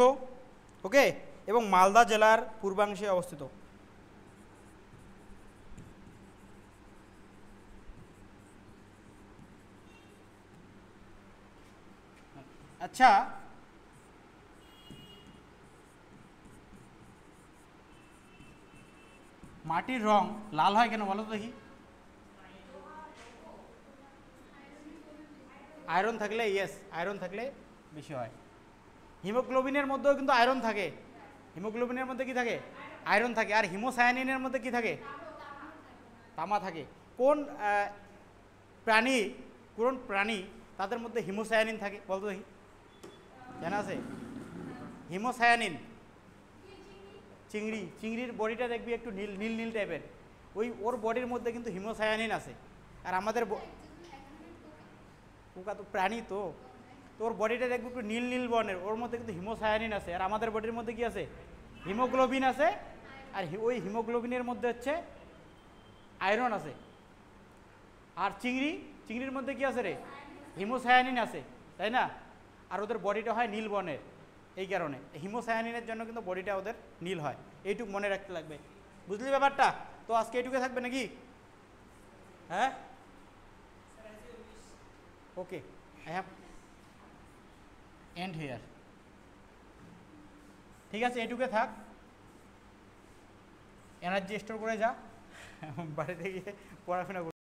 S1: ওকে, এবং মালদা জেলার পূর্বাংশে অবস্থিত। আচ্ছা, মাটির রং লাল হয় কেন বলো তো দেখি? আয়রন থাকলে, ইয়েস, আয়রন থাকলে বেশি হয়। হিমোগ্লোবিনের মধ্যেও কিন্তু আয়রন থাকে। হিমোগ্লোবিনের মধ্যে কি থাকে? আয়রন থাকে। আর হিমোসায়ানিনের মধ্যে কি থাকে? তামা থাকে। কোন প্রাণী, কোন প্রাণী তাদের মধ্যে হিমোসায়ানিন থাকে বলতো দেখি? জানা আছে? হিমোসায়ানিন চিংড়ি, চিংড়ির বডিটা দেখবি একটু নীল নীল নীল টাইপের, ওর বডির মধ্যে কিন্তু হিমোসায়ানিন আছে। আর আমাদের পোকা তো প্রাণী, তো ওর বডিটা দেখবি একটু নীল নীল বর্ণের, ওর মধ্যে কিন্তু হিমোসায়ানিন আছে। আর আমাদের বডির মধ্যে কি আছে? হিমোগ্লোবিন আছে। আর ওই হিমোগ্লোবিনের মধ্যে হচ্ছে আয়রন আছে। আর চিংড়ির মধ্যে কি আছে রে? হিমোসায়ানিন আছে, তাই না? আর ওদের বডিটা হয় নীল বর্ণের, এই কারণে হিমোসায়ানিনের জন্য কিন্তু বডিটা ওদের নীল হয়। এইটুকু মনে রাখতে লাগবে, বুঝলি ব্যাপারটা? তো আজকে এইটুকু থাকবে নাকি? হ্যাঁ, ওকে, আই হ্যাভ এন্ড হিয়ার। ঠিক আছে, এইটুকু থাক, এনার্জি স্টোর করে যা, বাড়িতে গিয়ে পড়াশোনা